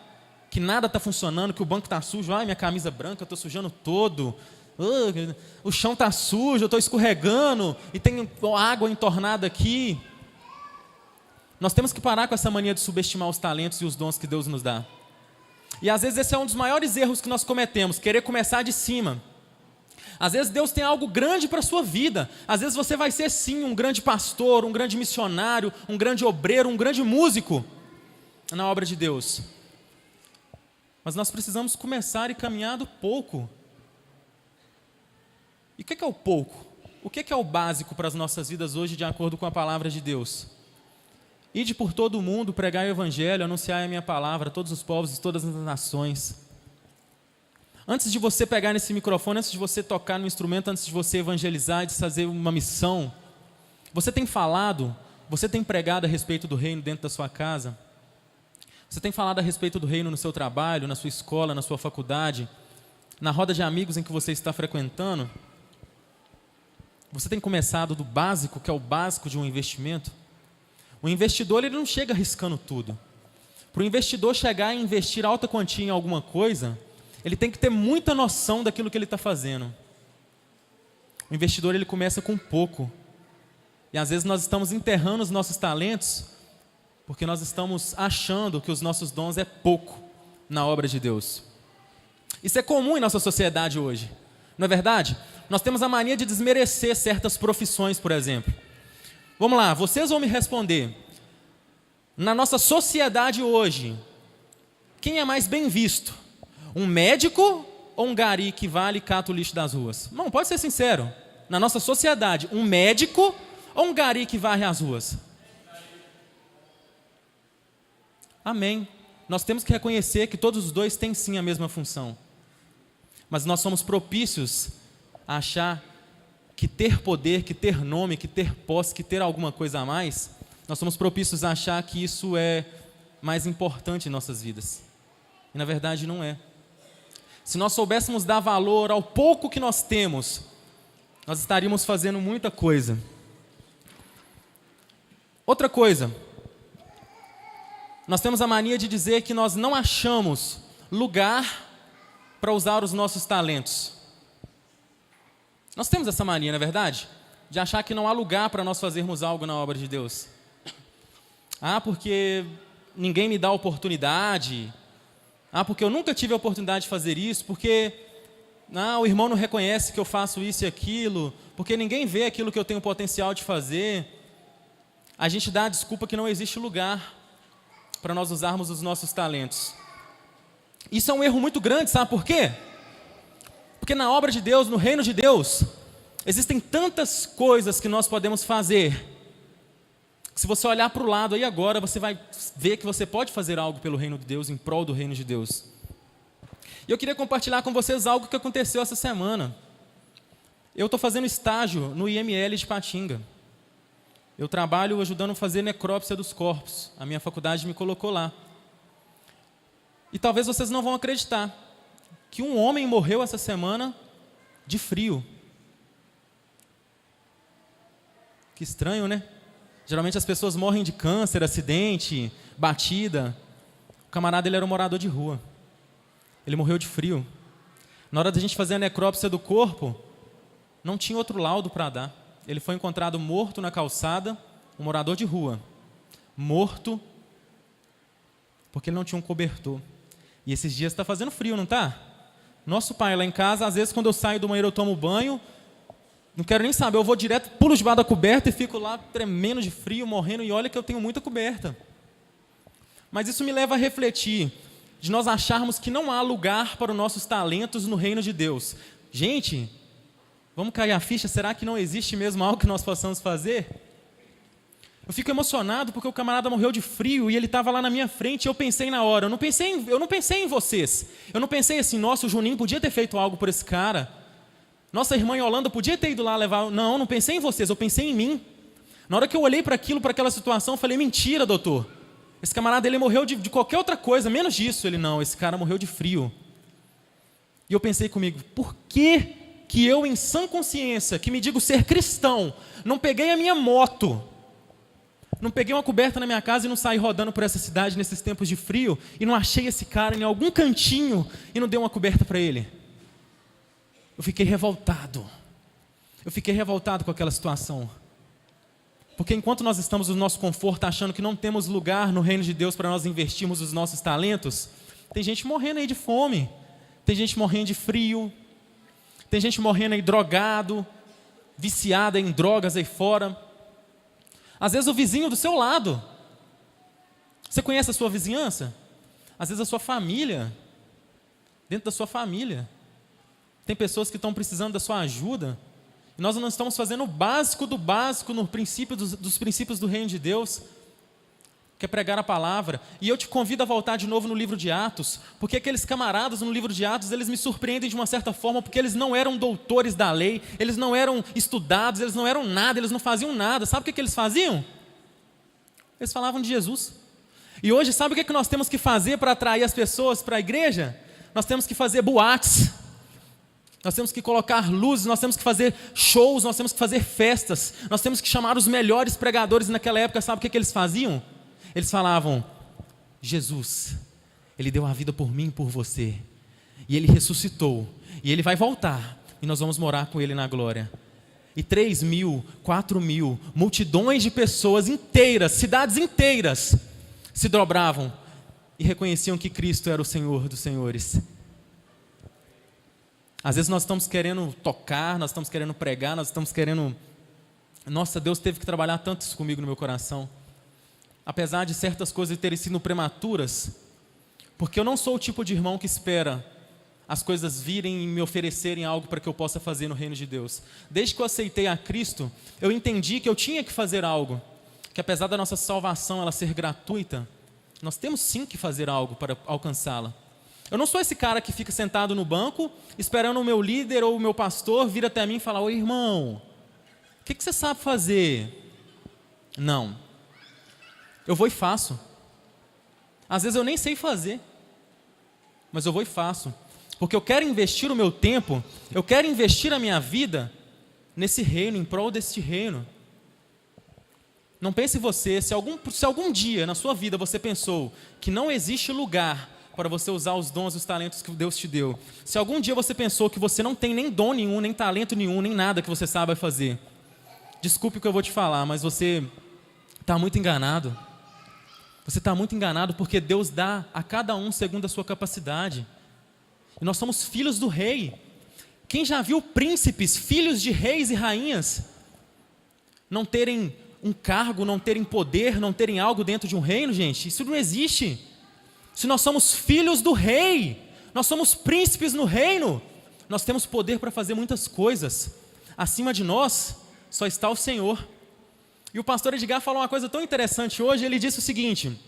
que nada está funcionando, que o banco está sujo, minha camisa branca, eu estou sujando todo, o chão está sujo, eu estou escorregando, e tem água entornada aqui. Nós temos que parar com essa mania de subestimar os talentos e os dons que Deus nos dá. E às vezes esse é um dos maiores erros que nós cometemos, querer começar de cima. Às vezes Deus tem algo grande para a sua vida. Às vezes você vai ser sim um grande pastor, um grande missionário, um grande obreiro, um grande músico na obra de Deus. Mas nós precisamos começar e caminhar do pouco. E o que é o pouco? O que é o básico para as nossas vidas hoje de acordo com a palavra de Deus? Ide por todo o mundo, pregar o evangelho, anunciar a minha palavra a todos os povos e todas as nações. Antes de você pegar nesse microfone, antes de você tocar no instrumento, antes de você evangelizar e de fazer uma missão, você tem falado, você tem pregado a respeito do reino dentro da sua casa? Você tem falado a respeito do reino no seu trabalho, na sua escola, na sua faculdade, na roda de amigos em que você está frequentando? Você tem começado do básico, que é o básico de um investimento? O investidor ele não chega arriscando tudo. Para o investidor chegar e investir alta quantia em alguma coisa, ele tem que ter muita noção daquilo que ele está fazendo. O investidor ele começa com pouco. E às vezes nós estamos enterrando os nossos talentos porque nós estamos achando que os nossos dons é pouco na obra de Deus. Isso é comum em nossa sociedade hoje, não é verdade? Nós temos a mania de desmerecer certas profissões, por exemplo. Vamos lá, vocês vão me responder. Na nossa sociedade hoje, quem é mais bem visto? Um médico ou um gari que vale e cata o lixo das ruas? Não, pode ser sincero. Na nossa sociedade, um médico ou um gari que varre as ruas? Amém. Nós temos que reconhecer que todos os dois têm sim a mesma função. Mas nós somos propícios a achar que ter poder, que ter nome, que ter posse, que ter alguma coisa a mais, nós somos propícios a achar que isso é mais importante em nossas vidas. E na verdade não é. Se nós soubéssemos dar valor ao pouco que nós temos, nós estaríamos fazendo muita coisa. Outra coisa, nós temos a mania de dizer que nós não achamos lugar para usar os nossos talentos. Nós temos essa mania, não é verdade? De achar que não há lugar para nós fazermos algo na obra de Deus. Porque ninguém me dá oportunidade. Porque eu nunca tive a oportunidade de fazer isso. Porque o irmão não reconhece que eu faço isso e aquilo. Porque ninguém vê aquilo que eu tenho potencial de fazer. A gente dá a desculpa que não existe lugar para nós usarmos os nossos talentos. Isso é um erro muito grande, sabe por quê? Porque na obra de Deus, no reino de Deus, existem tantas coisas que nós podemos fazer. Se você olhar para o lado aí agora, você vai ver que você pode fazer algo pelo reino de Deus, em prol do reino de Deus. E eu queria compartilhar com vocês algo que aconteceu essa semana. Eu estou fazendo estágio no IML de Patinga. Eu trabalho ajudando a fazer necrópsia dos corpos. A minha faculdade me colocou lá. E talvez vocês não vão acreditar que um homem morreu essa semana de frio. Que estranho, né? Geralmente as pessoas morrem de câncer, acidente, batida. O camarada, ele era um morador de rua. Ele morreu de frio. Na hora da gente fazer a necrópsia do corpo, não tinha outro laudo para dar. Ele foi encontrado morto na calçada, um morador de rua. Morto, porque ele não tinha um cobertor. E esses dias está fazendo frio, não está? Nosso pai lá em casa, às vezes quando eu saio do banheiro eu tomo banho, não quero nem saber, eu vou direto, pulo debaixo da coberta e fico lá tremendo de frio, morrendo, e olha que eu tenho muita coberta. Mas isso me leva a refletir, de nós acharmos que não há lugar para os nossos talentos no reino de Deus. Gente, vamos cair a ficha, será que não existe mesmo algo que nós possamos fazer? Eu fico emocionado porque o camarada morreu de frio e ele estava lá na minha frente e eu pensei na hora, eu não pensei em vocês. Eu não pensei assim, nossa, o Juninho podia ter feito algo por esse cara. Nossa irmã Yolanda podia ter ido lá levar. Não pensei em vocês, eu pensei em mim. Na hora que eu olhei para aquilo, para aquela situação, eu falei, mentira, doutor. Esse camarada, ele morreu de qualquer outra coisa, menos disso. Ele, não, esse cara morreu de frio. E eu pensei comigo, por que eu, em sã consciência, que me digo ser cristão, não peguei a minha moto, não peguei uma coberta na minha casa e não saí rodando por essa cidade nesses tempos de frio e não achei esse cara em algum cantinho e não dei uma coberta para ele? Eu fiquei revoltado. Eu fiquei revoltado com aquela situação. Porque enquanto nós estamos no nosso conforto, achando que não temos lugar no reino de Deus para nós investirmos os nossos talentos, tem gente morrendo aí de fome, tem gente morrendo de frio, tem gente morrendo aí drogado, viciada em drogas aí fora. Às vezes o vizinho do seu lado. Você conhece a sua vizinhança? Às vezes a sua família. Dentro da sua família. Tem pessoas que estão precisando da sua ajuda. E nós não estamos fazendo o básico do básico no princípio dos princípios do reino de Deus, que é pregar a palavra. E eu te convido a voltar de novo no livro de Atos, porque aqueles camaradas no livro de Atos, eles me surpreendem de uma certa forma, porque eles não eram doutores da lei, eles não eram estudados, eles não eram nada, eles não faziam nada. Sabe o que eles faziam? Eles falavam de Jesus. E hoje, sabe o que nós temos que fazer para atrair as pessoas para a igreja? Nós temos que fazer boates, nós temos que colocar luzes, nós temos que fazer shows, nós temos que fazer festas, nós temos que chamar os melhores pregadores naquela época. Sabe o que eles faziam? Eles falavam, Jesus, Ele deu a vida por mim e por você, e Ele ressuscitou, e Ele vai voltar, e nós vamos morar com Ele na glória. E 3.000, 4.000, multidões de pessoas inteiras, cidades inteiras, se dobravam e reconheciam que Cristo era o Senhor dos senhores. Às vezes nós estamos querendo tocar, nós estamos querendo pregar, nós estamos querendo... Nossa, Deus teve que trabalhar tanto isso comigo no meu coração. Apesar de certas coisas terem sido prematuras, porque eu não sou o tipo de irmão que espera as coisas virem e me oferecerem algo para que eu possa fazer no reino de Deus. Desde que eu aceitei a Cristo, eu entendi que eu tinha que fazer algo, que apesar da nossa salvação ela ser gratuita, nós temos sim que fazer algo para alcançá-la. Eu não sou esse cara que fica sentado no banco, esperando o meu líder ou o meu pastor vir até mim e falar, oi irmão, o que você sabe fazer? Não. Eu vou e faço. Às vezes eu nem sei fazer, mas eu vou e faço. Porque eu quero investir o meu tempo, eu quero investir a minha vida nesse reino, em prol deste reino. Não pense você, se algum dia na sua vida você pensou que não existe lugar para você usar os dons e os talentos que Deus te deu, se algum dia você pensou que você não tem nem dom nenhum, nem talento nenhum, nem nada que você saiba fazer, desculpe o que eu vou te falar, mas você está muito enganado. Você está muito enganado porque Deus dá a cada um segundo a sua capacidade. E nós somos filhos do rei. Quem já viu príncipes, filhos de reis e rainhas, não terem um cargo, não terem poder, não terem algo dentro de um reino, gente? Isso não existe. Se nós somos filhos do rei, nós somos príncipes no reino, nós temos poder para fazer muitas coisas. Acima de nós só está o Senhor. E o pastor Edgar falou uma coisa tão interessante hoje, ele disse o seguinte: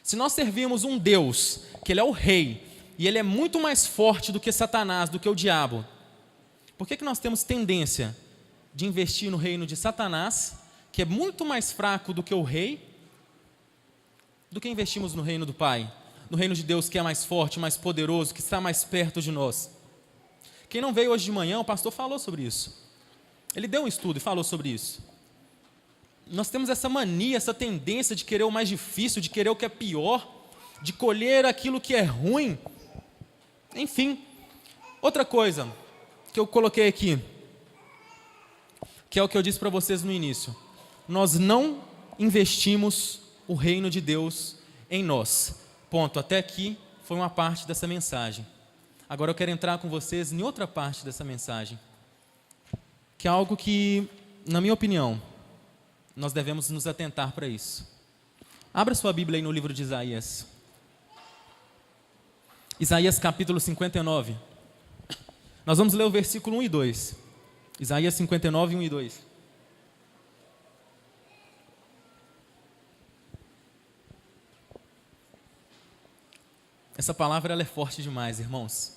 se nós servimos um Deus, que Ele é o rei, e Ele é muito mais forte do que Satanás, do que o diabo, por que nós temos tendência de investir no reino de Satanás, que é muito mais fraco do que o rei, do que investimos no reino do Pai, no reino de Deus, que é mais forte, mais poderoso, que está mais perto de nós? Quem não veio hoje de manhã, o pastor falou sobre isso. Ele deu um estudo e falou sobre isso. Nós temos essa mania, essa tendência de querer o mais difícil, de querer o que é pior, de colher aquilo que é ruim. Enfim, outra coisa que eu coloquei aqui, que é o que eu disse para vocês no início: nós não investimos o reino de Deus em nós. Ponto. Até aqui foi uma parte dessa mensagem. Agora eu quero entrar com vocês em outra parte dessa mensagem, que é algo que, na minha opinião, nós devemos nos atentar para isso. Abra sua Bíblia aí no livro de Isaías. Isaías capítulo 59. Nós vamos ler o versículo 1 e 2. Isaías 59, 1 e 2. Essa palavra ela é forte demais, irmãos.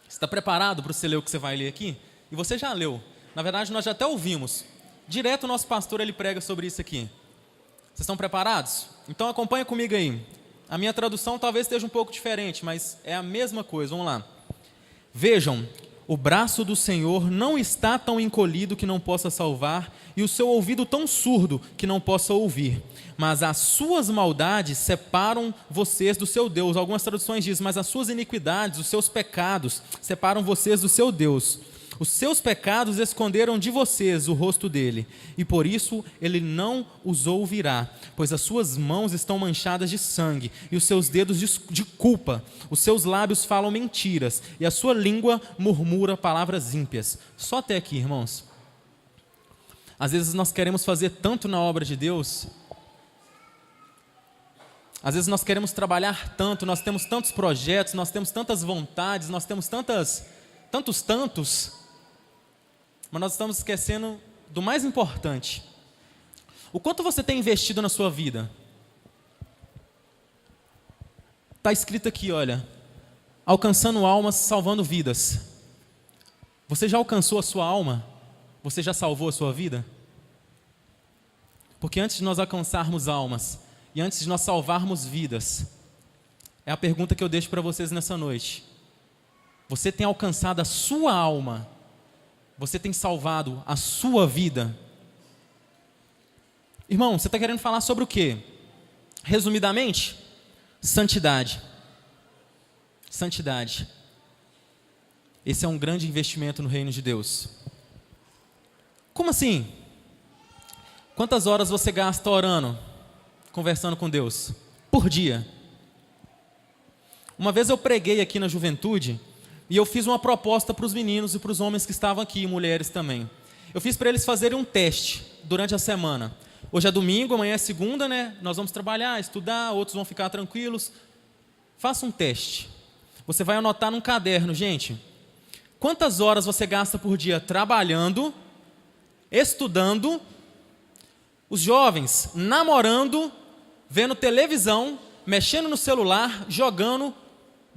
Você está preparado para você ler o que você vai ler aqui? E você já leu. Na verdade, nós já até ouvimos. Direto o nosso pastor ele prega sobre isso aqui. Vocês estão preparados? Então acompanha comigo aí. A minha tradução talvez esteja um pouco diferente, mas é a mesma coisa. Vamos lá. Vejam, o braço do Senhor não está tão encolhido que não possa salvar, e o seu ouvido tão surdo que não possa ouvir. Mas as suas maldades separam vocês do seu Deus. Algumas traduções dizem, mas as suas iniquidades, os seus pecados, separam vocês do seu Deus. Os seus pecados esconderam de vocês o rosto dele, e por isso ele não os ouvirá, pois as suas mãos estão manchadas de sangue, e os seus dedos de culpa. Os seus lábios falam mentiras, e a sua língua murmura palavras ímpias. Só até aqui, irmãos. Às vezes nós queremos fazer tanto na obra de Deus, às vezes nós queremos trabalhar tanto, nós temos tantos projetos, nós temos tantas vontades, nós temos tantos, mas nós estamos esquecendo do mais importante. O quanto você tem investido na sua vida? Está escrito aqui, olha, alcançando almas, salvando vidas. Você já alcançou a sua alma? Você já salvou a sua vida? Porque antes de nós alcançarmos almas, e antes de nós salvarmos vidas, é a pergunta que eu deixo para vocês nessa noite. Você tem alcançado a sua alma? Você tem salvado a sua vida? Irmão, você está querendo falar sobre o quê? Resumidamente, santidade. Santidade. Esse é um grande investimento no reino de Deus. Como assim? Quantas horas você gasta orando, conversando com Deus? Por dia. Uma vez eu preguei aqui na juventude, e eu fiz uma proposta para os meninos e para os homens que estavam aqui, e mulheres também. Eu fiz para eles fazerem um teste durante a semana. Hoje é domingo, amanhã é segunda, né? Nós vamos trabalhar, estudar, outros vão ficar tranquilos. Faça um teste. Você vai anotar num caderno, gente. Quantas horas você gasta por dia trabalhando, estudando, os jovens namorando, vendo televisão, mexendo no celular, jogando,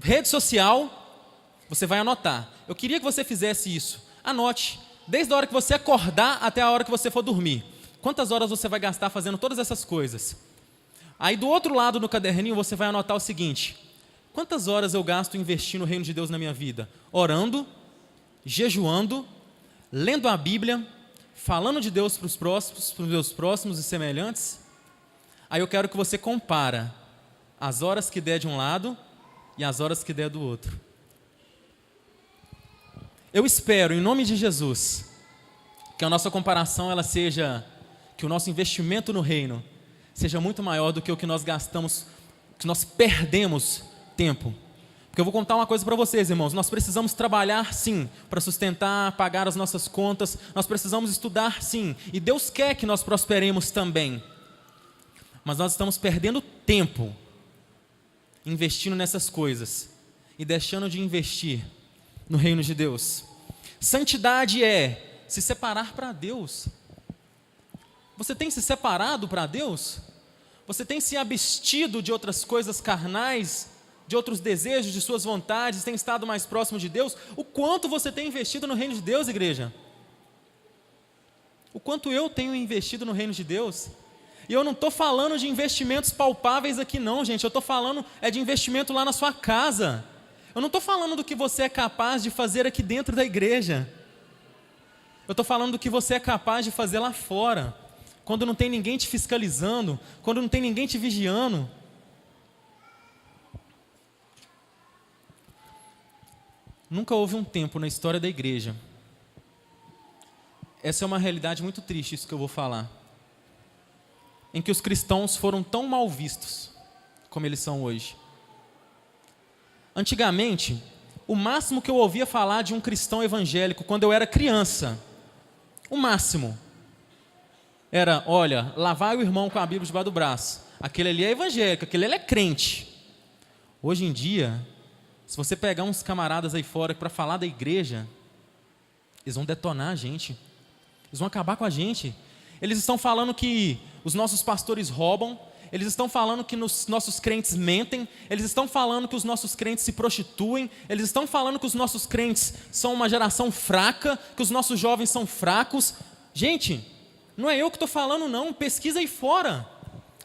rede social. Você vai anotar. Eu queria que você fizesse isso. Anote. Desde a hora que você acordar até a hora que você for dormir. Quantas horas você vai gastar fazendo todas essas coisas? Aí do outro lado no caderninho você vai anotar o seguinte: quantas horas eu gasto investindo no reino de Deus na minha vida? Orando, jejuando, lendo a Bíblia, falando de Deus para os próximos, para os meus próximos e semelhantes, aí eu quero que você compara as horas que der de um lado e as horas que der do outro. Eu espero, em nome de Jesus, que a nossa comparação ela seja, que o nosso investimento no reino seja muito maior do que o que nós gastamos, que nós perdemos tempo. Porque eu vou contar uma coisa para vocês, irmãos, nós precisamos trabalhar sim, para sustentar, pagar as nossas contas, nós precisamos estudar sim, e Deus quer que nós prosperemos também, mas nós estamos perdendo tempo investindo nessas coisas e deixando de investir no reino de Deus. Santidade é se separar para Deus. Você tem se separado para Deus? Você tem se abstido de outras coisas carnais, de outros desejos, de suas vontades, tem estado mais próximo de Deus? O quanto você tem investido no reino de Deus, igreja? O quanto eu tenho investido no reino de Deus? E eu não estou falando de investimentos palpáveis aqui não, gente. Eu estou falando de investimento lá na sua casa. Eu não estou falando do que você é capaz de fazer aqui dentro da igreja. Eu estou falando do que você é capaz de fazer lá fora. Quando não tem ninguém te fiscalizando, quando não tem ninguém te vigiando. Nunca houve um tempo na história da igreja. Essa é uma realidade muito triste, isso que eu vou falar. Em que os cristãos foram tão mal vistos como eles são hoje. Antigamente, o máximo que eu ouvia falar de um cristão evangélico quando eu era criança, o máximo, era, olha, lá vai o irmão com a Bíblia debaixo do braço. Aquele ali é evangélico, aquele ali é crente. Hoje em dia, se você pegar uns camaradas aí fora para falar da igreja, eles vão detonar a gente. Eles vão acabar com a gente. Eles estão falando que os nossos pastores roubam, eles estão falando que os nossos crentes mentem, eles estão falando que os nossos crentes se prostituem, eles estão falando que os nossos crentes são uma geração fraca, que os nossos jovens são fracos. Gente, não é eu que estou falando não, pesquisa aí fora.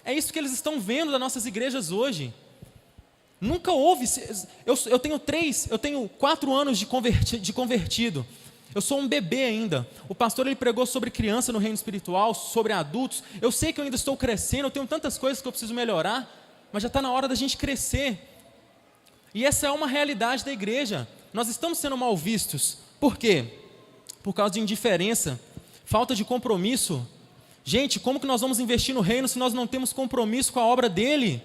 É isso que eles estão vendo das nossas igrejas hoje. Nunca houve, eu tenho 4 anos de convertido. Eu sou um bebê ainda. O pastor ele pregou sobre criança no reino espiritual, sobre adultos. Eu sei que eu ainda estou crescendo, eu tenho tantas coisas que eu preciso melhorar, mas já está na hora da gente crescer. E essa é uma realidade da igreja. Nós estamos sendo mal vistos. Por quê? Por causa de indiferença, falta de compromisso. Gente, como que nós vamos investir no reino se nós não temos compromisso com a obra dele?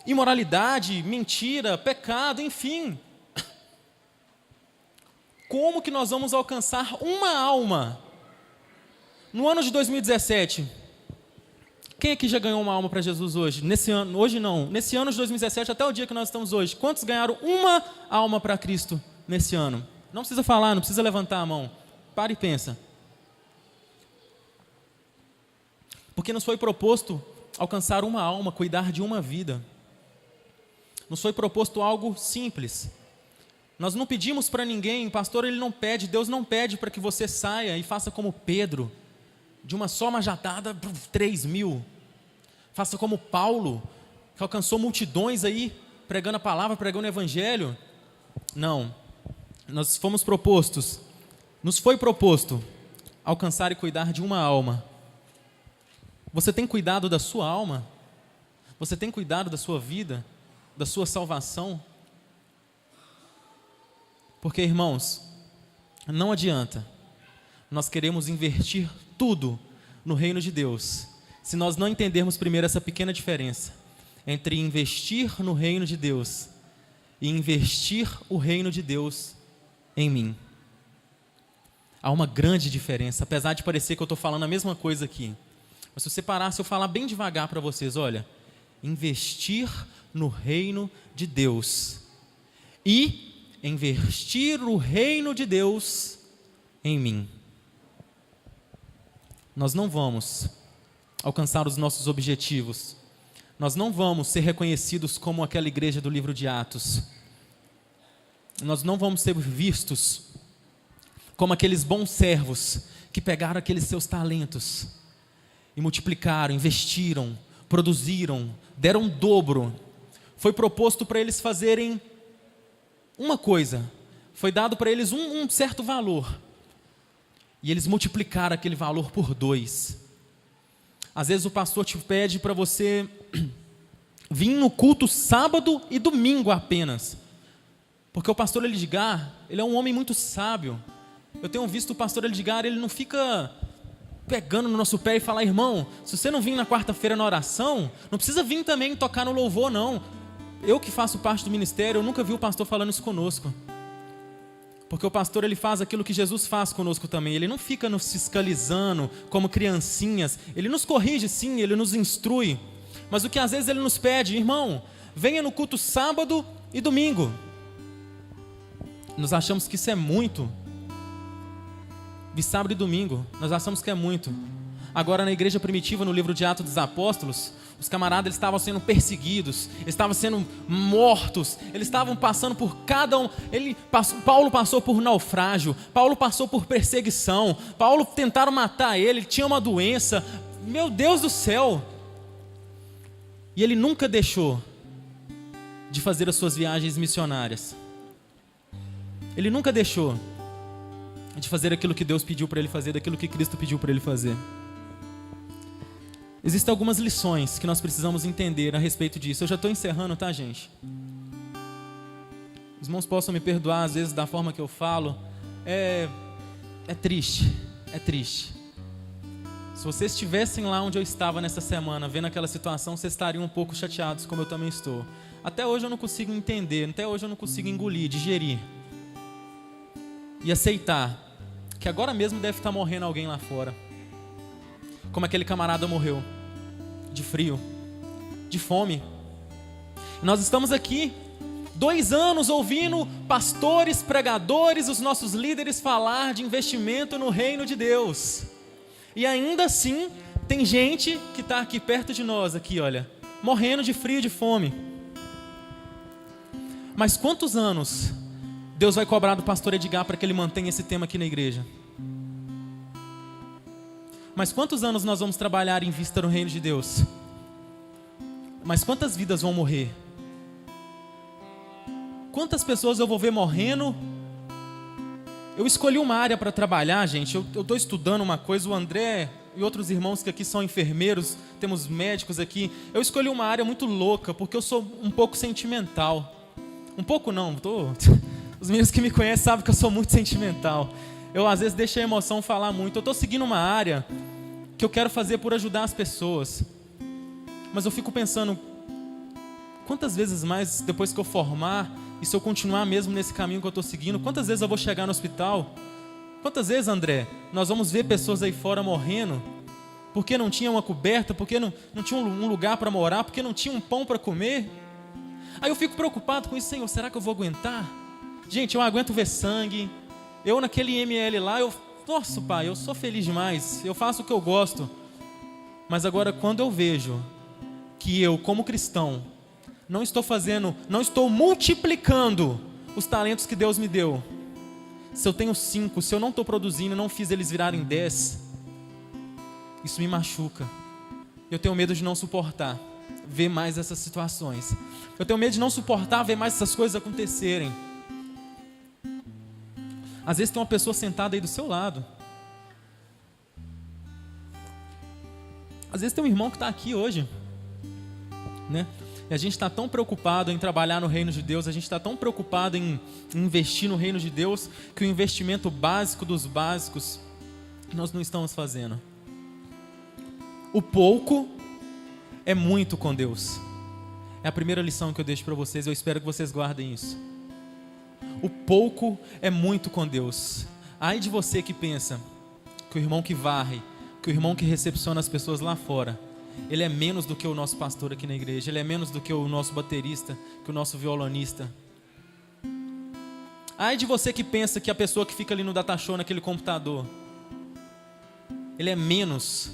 Imoralidade, mentira, pecado, enfim. Como que nós vamos alcançar uma alma? No ano de 2017, quem aqui já ganhou uma alma para Jesus hoje? Nesse ano, hoje não, nesse ano de 2017 até o dia que nós estamos hoje, quantos ganharam uma alma para Cristo nesse ano? Não precisa falar, não precisa levantar a mão, para e pensa. Porque nos foi proposto alcançar uma alma, cuidar de uma vida. Nos foi proposto algo simples. Nós não pedimos para ninguém, pastor, ele não pede, Deus não pede para que você saia e faça como Pedro, de uma só majadada, 3.000. Faça como Paulo, que alcançou multidões aí, pregando a palavra, pregando o evangelho. Não, nos foi proposto alcançar e cuidar de uma alma. Você tem cuidado da sua alma? Você tem cuidado da sua vida, da sua salvação? Porque, irmãos, não adianta nós queremos investir tudo no reino de Deus, se nós não entendermos primeiro essa pequena diferença entre investir no reino de Deus e investir o reino de Deus em mim. Há uma grande diferença, apesar de parecer que eu estou falando a mesma coisa aqui. Mas se você parar, se eu falar bem devagar para vocês, olha, investir no reino de Deus e investir o reino de Deus em mim. Nós não vamos alcançar os nossos objetivos. Nós não vamos ser reconhecidos como aquela igreja do livro de Atos. Nós não vamos ser vistos como aqueles bons servos que pegaram aqueles seus talentos e multiplicaram, investiram, produziram, deram o dobro. Foi proposto para eles fazerem uma coisa, foi dado para eles um certo valor. E eles multiplicaram aquele valor por 2. Às vezes o pastor te pede para você vir no culto sábado e domingo apenas. Porque o pastor Edgar, ele é um homem muito sábio. Eu tenho visto o pastor Edgar, ele não fica pegando no nosso pé e falar: irmão, se você não vir na quarta-feira na oração, não precisa vir também tocar no louvor, não. Eu que faço parte do ministério, eu nunca vi o pastor falando isso conosco. Porque o pastor, ele faz aquilo que Jesus faz conosco também. Ele não fica nos fiscalizando como criancinhas. Ele nos corrige sim, ele nos instrui. Mas o que às vezes ele nos pede: irmão, venha no culto sábado e domingo. Nós achamos que isso é muito. De sábado e domingo, nós achamos que é muito. Agora na igreja primitiva, no livro de Atos dos Apóstolos, os camaradas eles estavam sendo perseguidos, eles estavam sendo mortos, eles estavam passando por cada um. Paulo passou por naufrágio, Paulo passou por perseguição, Paulo tentaram matar ele tinha uma doença, meu Deus do céu. E ele nunca deixou de fazer as suas viagens missionárias. Ele nunca deixou de fazer aquilo que Deus pediu para ele fazer, daquilo que Cristo pediu para ele fazer. Existem algumas lições que nós precisamos entender a respeito disso. Eu já estou encerrando, tá, gente? Os irmãos possam me perdoar às vezes da forma que eu falo. É triste, é triste. Se vocês estivessem lá onde eu estava nessa semana, vendo aquela situação, vocês estariam um pouco chateados, como eu também estou. Até hoje eu não consigo entender, até hoje eu não consigo engolir, digerir e aceitar que agora mesmo deve estar morrendo alguém lá fora, como aquele camarada morreu, de frio, de fome. E nós estamos aqui 2 anos ouvindo pastores, pregadores, os nossos líderes falar de investimento no reino de Deus, e ainda assim tem gente que está aqui perto de nós, aqui olha, morrendo de frio e de fome. Mas quantos anos Deus vai cobrar do pastor Edgar para que ele mantenha esse tema aqui na igreja? Mas quantos anos nós vamos trabalhar em vista no reino de Deus? Mas quantas vidas vão morrer? Quantas pessoas eu vou ver morrendo? Eu escolhi uma área para trabalhar, gente. Eu estou estudando uma coisa, o André e outros irmãos que aqui são enfermeiros, temos médicos aqui. Eu escolhi uma área muito louca, porque eu sou um pouco sentimental. Um pouco não, os meninos que me conhecem sabem que eu sou muito sentimental. Eu às vezes deixo a emoção falar muito. Eu estou seguindo uma área que eu quero fazer por ajudar as pessoas. Mas eu fico pensando, quantas vezes mais depois que eu formar, e se eu continuar mesmo nesse caminho que eu estou seguindo, quantas vezes eu vou chegar no hospital? Quantas vezes, André, nós vamos ver pessoas aí fora morrendo porque não tinha uma coberta, porque não tinha um lugar para morar, porque não tinha um pão para comer? Aí eu fico preocupado com isso. Senhor, será que eu vou aguentar? Gente, eu aguento ver sangue. Eu naquele ML lá, nossa, pai, eu sou feliz demais, eu faço o que eu gosto. Mas agora quando eu vejo que eu, como cristão, não estou multiplicando os talentos que Deus me deu. Se eu tenho 5, se eu não estou produzindo, não fiz eles virarem 10, isso me machuca. Eu tenho medo de não suportar ver mais essas situações. Eu tenho medo de não suportar ver mais essas coisas acontecerem. Às vezes tem uma pessoa sentada aí do seu lado. Às vezes tem um irmão que está aqui hoje, né? E a gente está tão preocupado em trabalhar no reino de Deus, a gente está tão preocupado em investir no reino de Deus, que o investimento básico dos básicos nós não estamos fazendo. O pouco é muito com Deus. É a primeira lição que eu deixo para vocês, eu espero que vocês guardem isso. O pouco é muito com Deus. Ai de você que pensa que o irmão que varre, que o irmão que recepciona as pessoas lá fora, ele é menos do que o nosso pastor aqui na igreja, ele é menos do que o nosso baterista, que o nosso violonista. Ai de você que pensa que a pessoa que fica ali no data show, naquele computador, ele é menos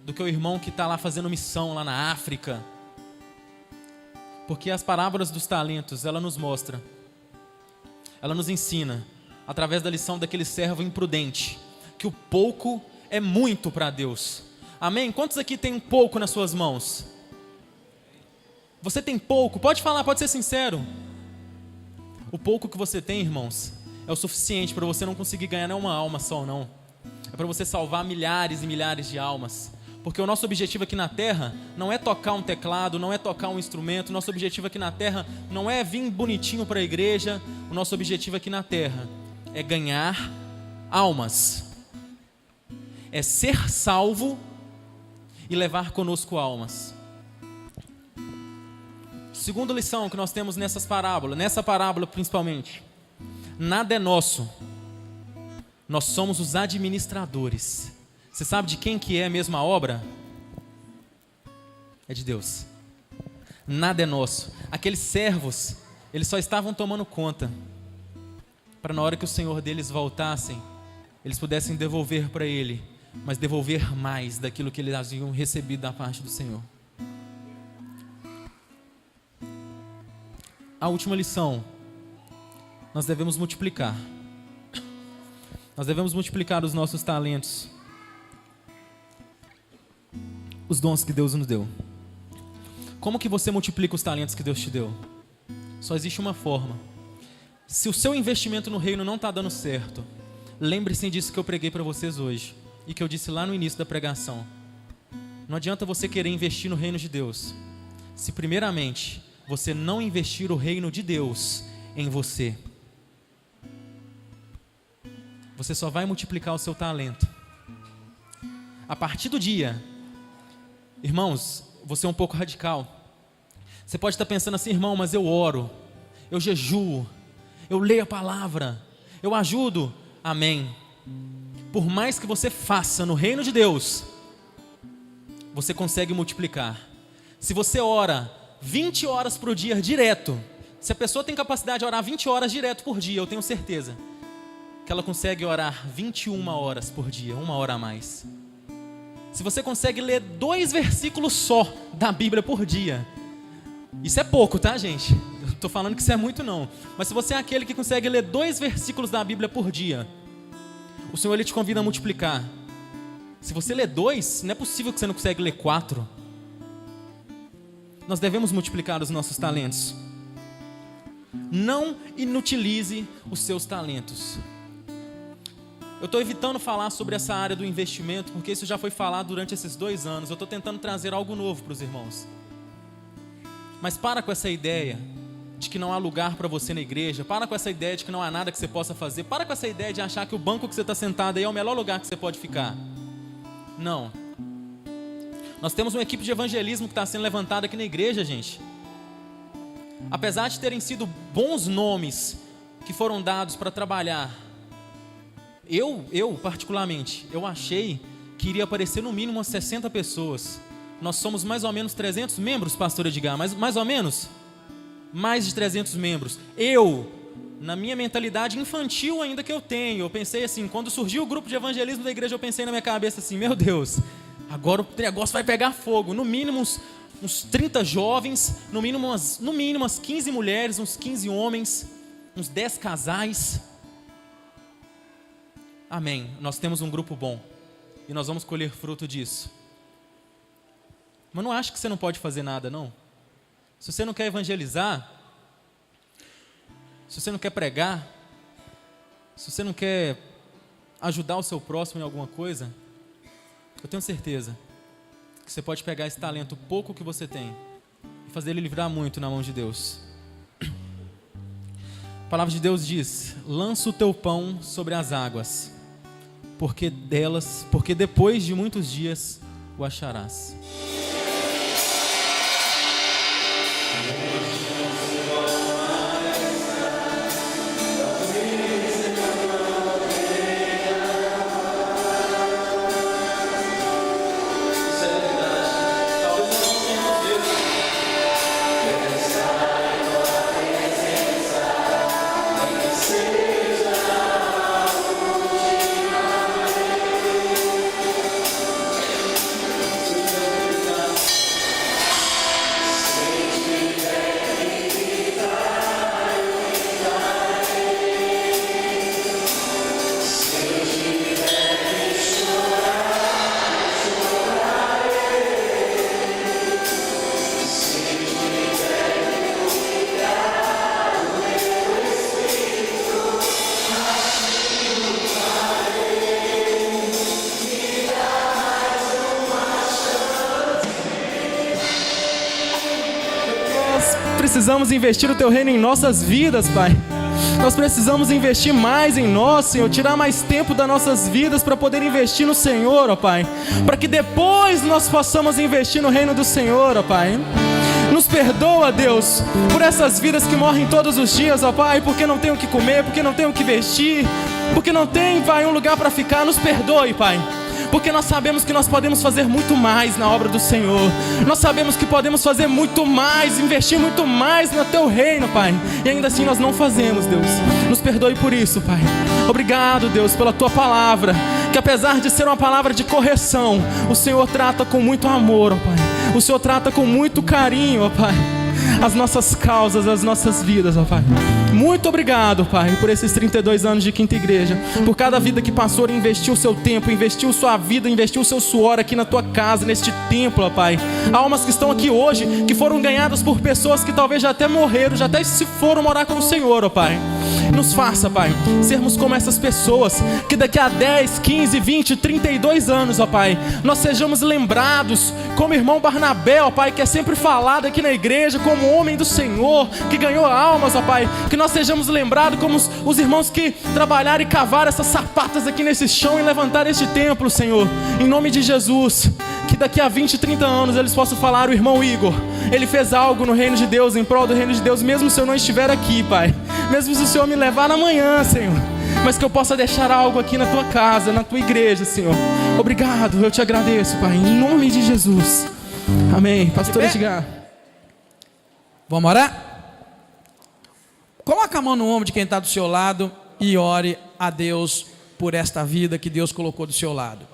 do que o irmão que está lá fazendo missão lá na África. Porque as parábolas dos talentos, ela nos mostra, ela nos ensina, através da lição daquele servo imprudente, que o pouco é muito para Deus. Amém? Quantos aqui tem pouco nas suas mãos? Você tem pouco? Pode falar, pode ser sincero. O pouco que você tem, irmãos, é o suficiente para você não conseguir ganhar nenhuma alma só, não. é para você salvar milhares e milhares de almas. Porque o nosso objetivo aqui na terra não é tocar um teclado, não é tocar um instrumento. O nosso objetivo aqui na terra não é vir bonitinho para a igreja. O nosso objetivo aqui na terra é ganhar almas. É ser salvo e levar conosco almas. Segunda lição que nós temos nessa parábola principalmente. Nada é nosso. Nós somos os administradores. Você sabe de quem que é a mesma obra? É de Deus. Nada é nosso. Aqueles servos, eles só estavam tomando conta para na hora que o Senhor deles voltassem, eles pudessem devolver para Ele, mas devolver mais daquilo que eles haviam recebido da parte do Senhor. A última lição, nós devemos multiplicar. Nós devemos multiplicar os nossos talentos, os dons que Deus nos deu. Como que você multiplica os talentos que Deus te deu? Só existe uma forma. Se o seu investimento no reino não está dando certo, lembre-se disso que eu preguei para vocês hoje e que eu disse lá no início da pregação. Não adianta você querer investir no reino de Deus se primeiramente você não investir o reino de Deus em você. Você só vai multiplicar o seu talento a partir do dia. Irmãos, você é um pouco radical. Você pode estar pensando assim: irmão, mas eu oro, eu jejuo, eu leio a palavra, eu ajudo. Amém. Por mais que você faça no reino de Deus, você consegue multiplicar. Se você ora 20 horas por dia direto, se a pessoa tem capacidade de orar 20 horas direto por dia, eu tenho certeza que ela consegue orar 21 horas por dia, 1 hora a mais. Se você consegue ler 2 versículos só da Bíblia por dia, isso é pouco, tá, gente? Eu não estou falando que isso é muito, não. Mas se você é aquele que consegue ler 2 versículos da Bíblia por dia, o Senhor Ele te convida a multiplicar. Se você lê 2, não é possível que você não consegue ler 4. Nós devemos multiplicar os nossos talentos. Não inutilize os seus talentos. Eu estou evitando falar sobre essa área do investimento, porque isso já foi falado durante esses 2 anos. Eu estou tentando trazer algo novo para os irmãos. Mas para com essa ideia de que não há lugar para você na igreja. Para com essa ideia de que não há nada que você possa fazer. Para com essa ideia de achar que o banco que você está sentado aí é o melhor lugar que você pode ficar. Não. Nós temos uma equipe de evangelismo que está sendo levantada aqui na igreja, gente. Apesar de terem sido bons nomes que foram dados para trabalhar, eu particularmente, eu achei que iria aparecer no mínimo umas 60 pessoas. Nós somos mais ou menos 300 membros, pastor Edgar, mais ou menos, mais de 300 membros. Na minha mentalidade infantil ainda que eu tenho, eu pensei assim, quando surgiu o grupo de evangelismo da igreja, eu pensei na minha cabeça assim: meu Deus, agora o negócio vai pegar fogo. No mínimo uns 30 jovens, no mínimo umas 15 mulheres, uns 15 homens, uns 10 casais. Amém. Nós temos um grupo bom e nós vamos colher fruto disso. Mas não acho que você não pode fazer nada, não. Se você não quer evangelizar, se você não quer pregar, se você não quer ajudar o seu próximo em alguma coisa, eu tenho certeza que você pode pegar esse talento pouco que você tem e fazer ele livrar muito na mão de Deus. A palavra de Deus diz: lança o teu pão sobre as águas, porque depois de muitos dias o acharás. precisamos investir o Teu reino em nossas vidas, Pai. Nós precisamos investir mais em nós, Senhor, tirar mais tempo das nossas vidas para poder investir no Senhor, ó Pai, para que depois nós possamos investir no reino do Senhor, ó Pai. Nos perdoa, Deus, por essas vidas que morrem todos os dias, ó Pai, porque não tem o que comer, porque não tem o que vestir, porque não tem, Pai, um lugar para ficar. Nos perdoe, Pai, porque nós sabemos que nós podemos fazer muito mais na obra do Senhor. Nós sabemos que podemos fazer muito mais, investir muito mais no Teu reino, Pai, e ainda assim nós não fazemos, Deus. Nos perdoe por isso, Pai. Obrigado, Deus, pela Tua palavra, que apesar de ser uma palavra de correção, o Senhor trata com muito amor, ó Pai. O Senhor trata com muito carinho, ó Pai, as nossas causas, as nossas vidas, ó Pai. Muito obrigado, Pai, por esses 32 anos de Quinta Igreja, por cada vida que passou e investiu o seu tempo, investiu sua vida, investiu o seu suor aqui na Tua casa, neste templo, ó Pai. Almas que estão aqui hoje, que foram ganhadas por pessoas que talvez já até morreram, já até se foram morar com o Senhor, ó Pai. Nos faça, Pai, sermos como essas pessoas, que daqui a 10, 15, 20, 32 anos, ó Pai, nós sejamos lembrados como o irmão Barnabé, ó Pai, que é sempre falado aqui na igreja como homem do Senhor, que ganhou almas, ó Pai, que nós sejamos lembrados como os irmãos que trabalharam e cavaram essas sapatas aqui nesse chão e levantaram este templo, Senhor, em nome de Jesus. Que daqui a 20, 30 anos eles possam falar: o irmão Igor, ele fez algo no reino de Deus, em prol do reino de Deus, mesmo se eu não estiver aqui, Pai, mesmo se o Senhor me levar amanhã, Senhor, mas que eu possa deixar algo aqui na Tua casa, na Tua igreja, Senhor. Obrigado, eu te agradeço, Pai, em nome de Jesus. Amém. Pastor Edgar. Vamos orar? Coloca a mão no ombro de quem está do seu lado e ore a Deus por esta vida que Deus colocou do seu lado.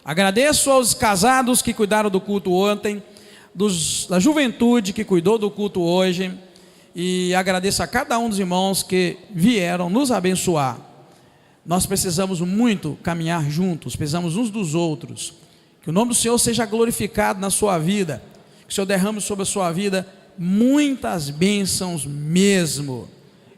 Agradeço aos casados que cuidaram do culto ontem, da juventude que cuidou do culto hoje, e agradeço a cada um dos irmãos que vieram nos abençoar. Nós precisamos muito caminhar juntos, precisamos uns dos outros. Que o nome do Senhor seja glorificado na sua vida, que o Senhor derrame sobre a sua vida muitas bênçãos mesmo.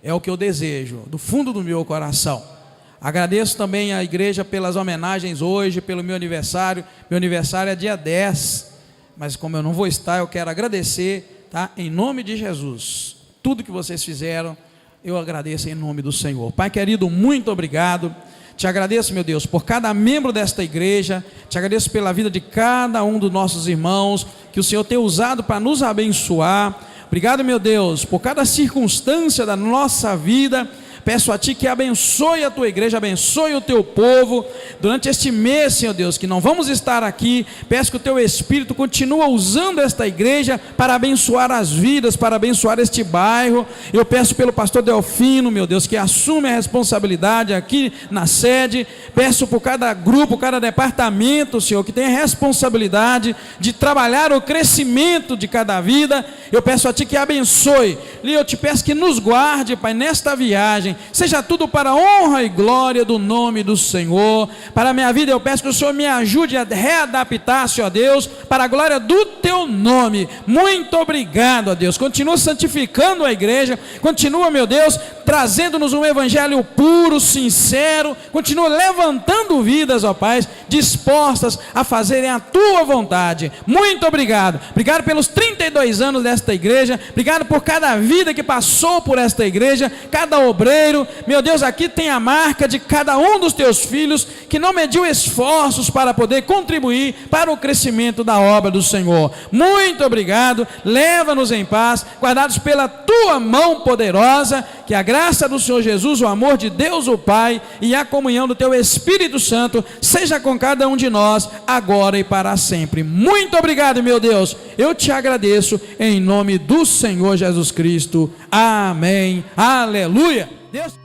É o que eu desejo, do fundo do meu coração. Agradeço também à igreja pelas homenagens hoje, pelo meu aniversário. Meu aniversário é dia 10, mas como eu não vou estar, eu quero agradecer, tá? Em nome de Jesus, tudo que vocês fizeram, eu agradeço em nome do Senhor. Pai querido, muito obrigado. Te agradeço, meu Deus, por cada membro desta igreja. Te agradeço pela vida de cada um dos nossos irmãos, que o Senhor tem usado para nos abençoar. Obrigado, meu Deus, por cada circunstância da nossa vida. Peço a Ti que abençoe a Tua igreja, abençoe o Teu povo, durante este mês, Senhor Deus, que não vamos estar aqui. Peço que o Teu Espírito continue usando esta igreja para abençoar as vidas, para abençoar este bairro. Eu peço pelo pastor Delfino, meu Deus, que assume a responsabilidade aqui na sede. Peço por cada grupo, cada departamento, Senhor, que tenha responsabilidade de trabalhar o crescimento de cada vida. Eu peço a Ti que abençoe, e eu te peço que nos guarde, Pai, nesta viagem. Seja tudo para a honra e glória do nome do Senhor. Para a minha vida eu peço que o Senhor me ajude a readaptar, Senhor Deus, para a glória do Teu nome. Muito obrigado, ó Deus. Continua santificando a igreja. Continua, meu Deus, trazendo-nos um evangelho puro, sincero. Continua levantando vidas, ó Pai, dispostas a fazerem a Tua vontade. Muito obrigado. Obrigado pelos 32 anos desta igreja. Obrigado por cada vida que passou por esta igreja, cada obreiro. Meu Deus, aqui tem a marca de cada um dos Teus filhos que não mediu esforços para poder contribuir para o crescimento da obra do Senhor. Muito obrigado. Leva-nos em paz, guardados pela Tua mão poderosa. Que a graça do Senhor Jesus, o amor de Deus o Pai e a comunhão do Teu Espírito Santo seja com cada um de nós, agora e para sempre. Muito obrigado, meu Deus. Eu te agradeço em nome do Senhor Jesus Cristo. Amém. Aleluia. Deus